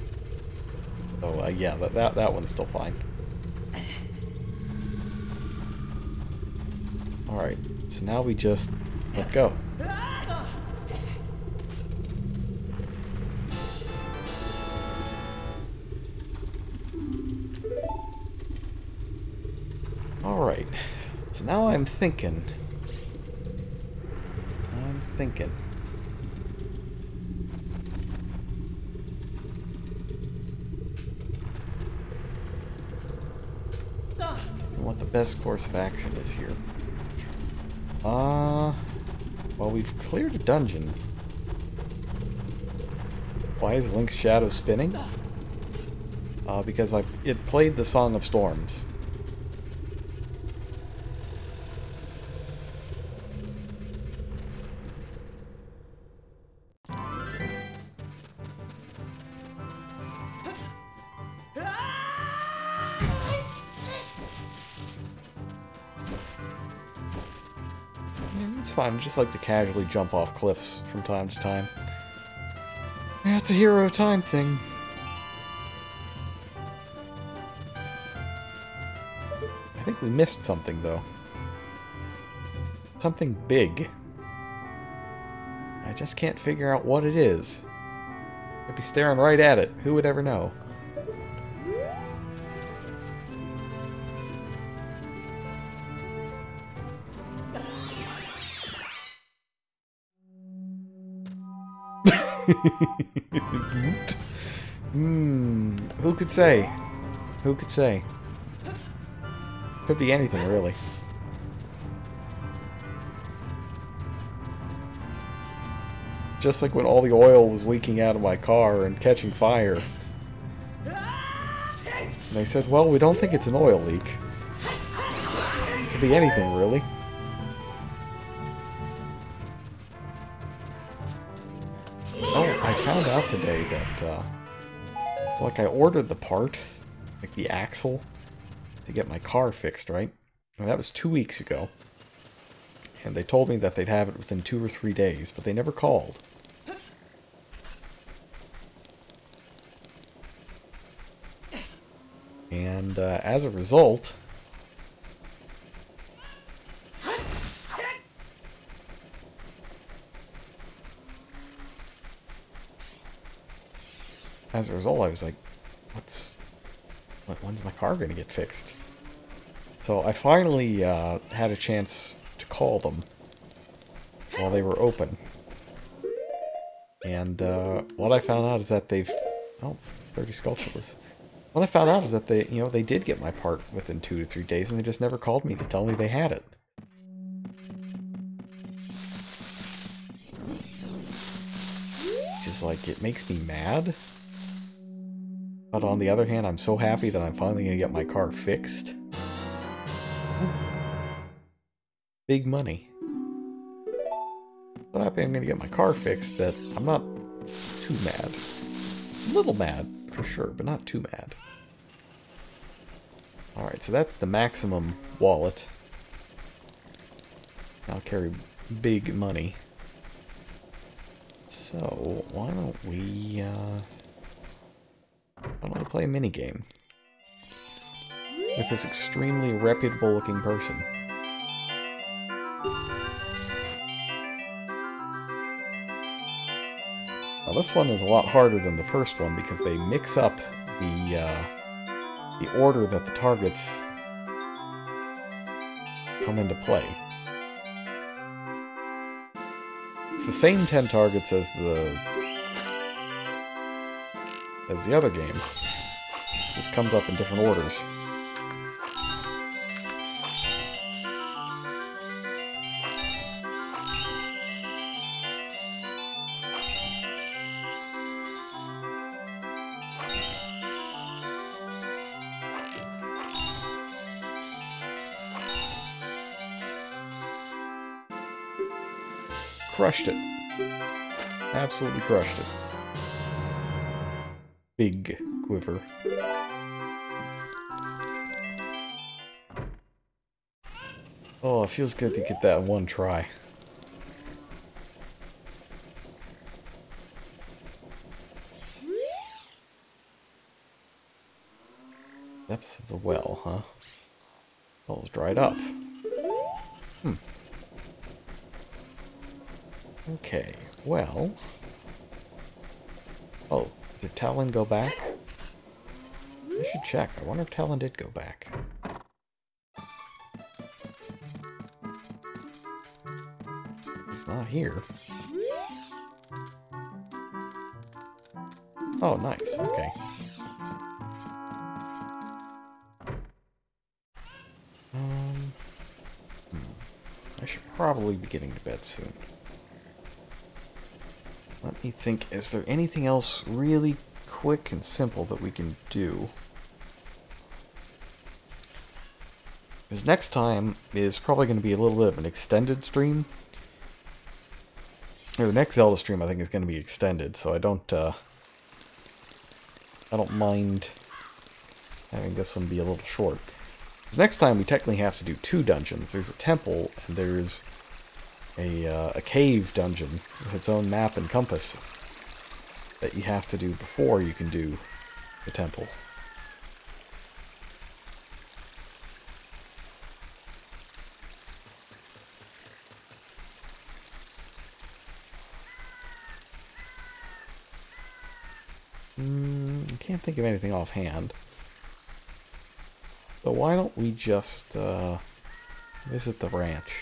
So yeah, that one's still fine. Alright, so now we just let go. Alright, so now I'm thinking. What the best course of action is here. Well, we've cleared a dungeon. Why is Link's shadow spinning? Because it played the Song of Storms. It's fine, I just like to casually jump off cliffs from time to time. Yeah, it's a Hero of Time thing. I think we missed something, though. Something big. I just can't figure out what it is. I'd be staring right at it. Who would ever know? Who could say? Who could say? Could be anything, really. Just like when all the oil was leaking out of my car and catching fire. And they said, well, we don't think it's an oil leak. Could be anything, really. Oh, I found out today that, like, I ordered the part, like the axle, to get my car fixed, right? And that was 2 weeks ago. And they told me that they'd have it within 2 or 3 days, but they never called. And, as a result... I was like, when's my car gonna get fixed? So I finally had a chance to call them while they were open. And what I found out is that they've... Oh, 30 Skulltulas. What I found out is that they did get my part within 2 to 3 days, and they just never called me to tell me they had it. Just like, it makes me mad. But on the other hand, I'm so happy that I'm finally going to get my car fixed. Big money. So happy I'm going to get my car fixed that I'm not too mad. A little mad, for sure, but not too mad. Alright, so that's the maximum wallet. I'll carry big money. So, why don't we play a minigame with this extremely reputable looking person. Now this one is a lot harder than the first one because they mix up the order that the targets come into play. It's the same 10 targets as the other game. It just comes up in different orders. Crushed it. Absolutely crushed it. Big quiver. Oh, it feels good to get that one try. Depths of the well, huh? Well's dried up. Okay, well... Oh, did Talon go back? I should check. I wonder if Talon did go back. He's not here. Oh, nice. Okay. I should probably be getting to bed soon. Let me think, is there anything else really quick and simple that we can do? Because next time is probably going to be a little bit of an extended stream. Or the next Zelda stream I think is going to be extended, so I don't mind having this one be a little short. Because next time we technically have to do 2 dungeons. There's a temple, and there's a cave dungeon with its own map and compass that you have to do before you can do the temple. I can't think of anything offhand. So why don't we just visit the ranch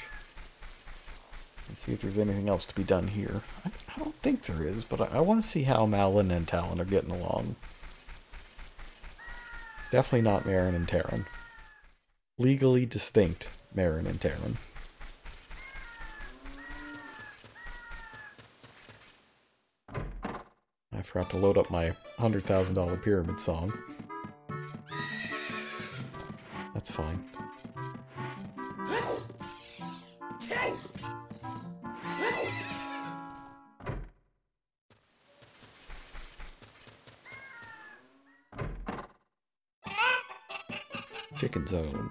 and see if there's anything else to be done here. I don't think there is, but I want to see how Malin and Talon are getting along. Definitely not Marin and Terran. Legally distinct Marin and Terran. I forgot to load up my $100,000 pyramid song. That's fine. Chicken zone.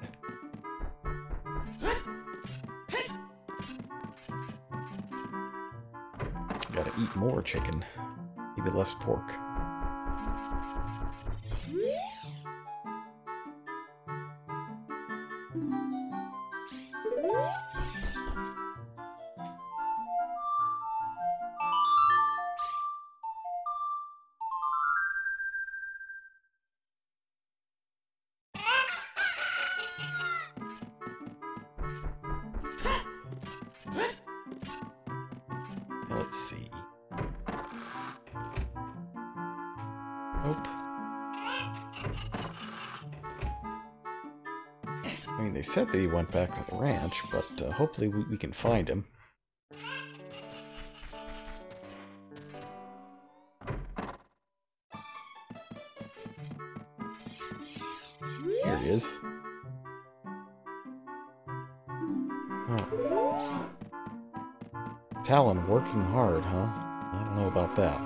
Gotta eat more chicken. Maybe less pork. Let's see. Nope. They said that he went back to the ranch, but hopefully we can find him. Here he is. Oh. Talon working hard, huh? I don't know about that.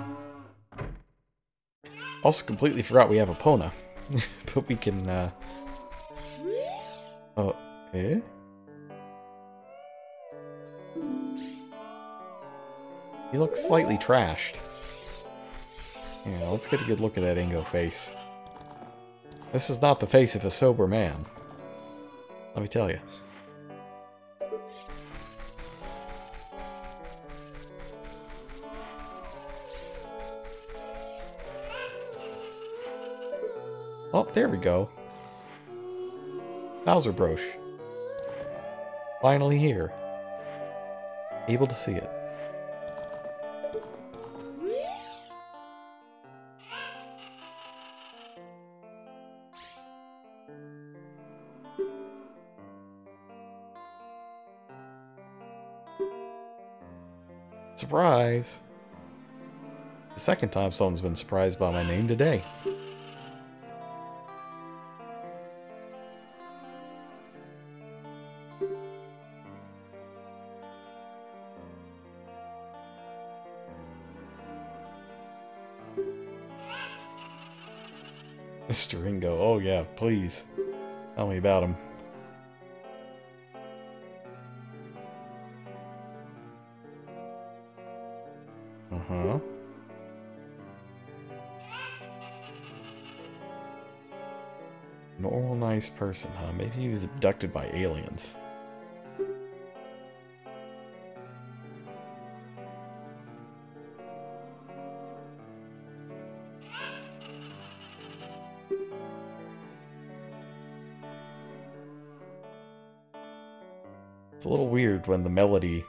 Also completely forgot we have a Pona. But we can, oh, eh? He looks slightly trashed. Yeah, let's get a good look at that Ingo face. This is not the face of a sober man. Let me tell you. Oh, there we go. Bowser Broche. Finally here. Able to see it. Surprise! The second time someone's been surprised by my name today. Mr. Ingo, oh yeah, please. Tell me about him. Uh-huh. Normal, nice person, huh? Maybe he was abducted by aliens. It's a little weird when the melody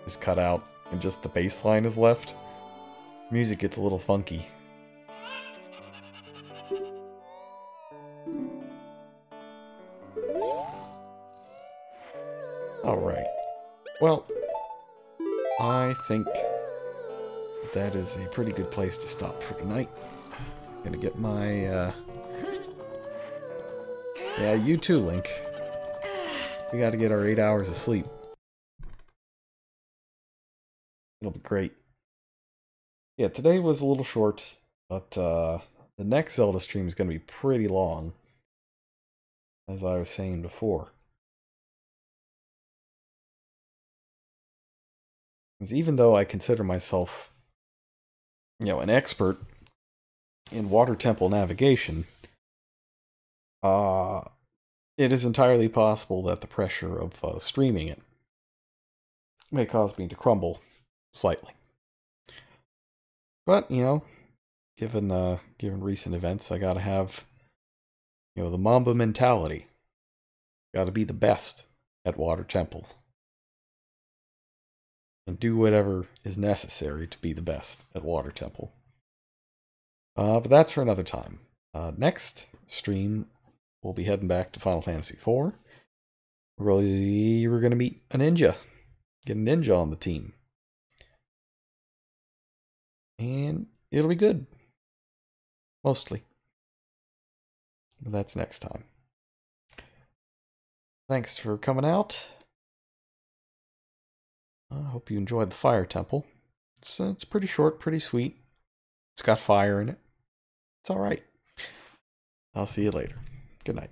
is cut out and just the bass line is left. Music gets a little funky. Alright. Well, I think that is a pretty good place to stop for tonight. Gonna get my, yeah, you too, Link. We gotta get our 8 hours of sleep. It'll be great. Yeah, today was a little short, but the next Zelda stream is gonna be pretty long, as I was saying before. Because even though I consider myself, you know, an expert in water temple navigation, it is entirely possible that the pressure of streaming it may cause me to crumble slightly. But, you know, given recent events, I gotta have, you know, the Mamba mentality. Gotta be the best at water temple. And do whatever is necessary to be the best at water temple. But that's for another time. Next stream, we'll be heading back to Final Fantasy IV. We're going to meet a ninja. Get a ninja on the team. And it'll be good. Mostly. But that's next time. Thanks for coming out. I hope you enjoyed the Fire Temple. It's pretty short, pretty sweet. It's got fire in it. It's alright. I'll see you later. Good night.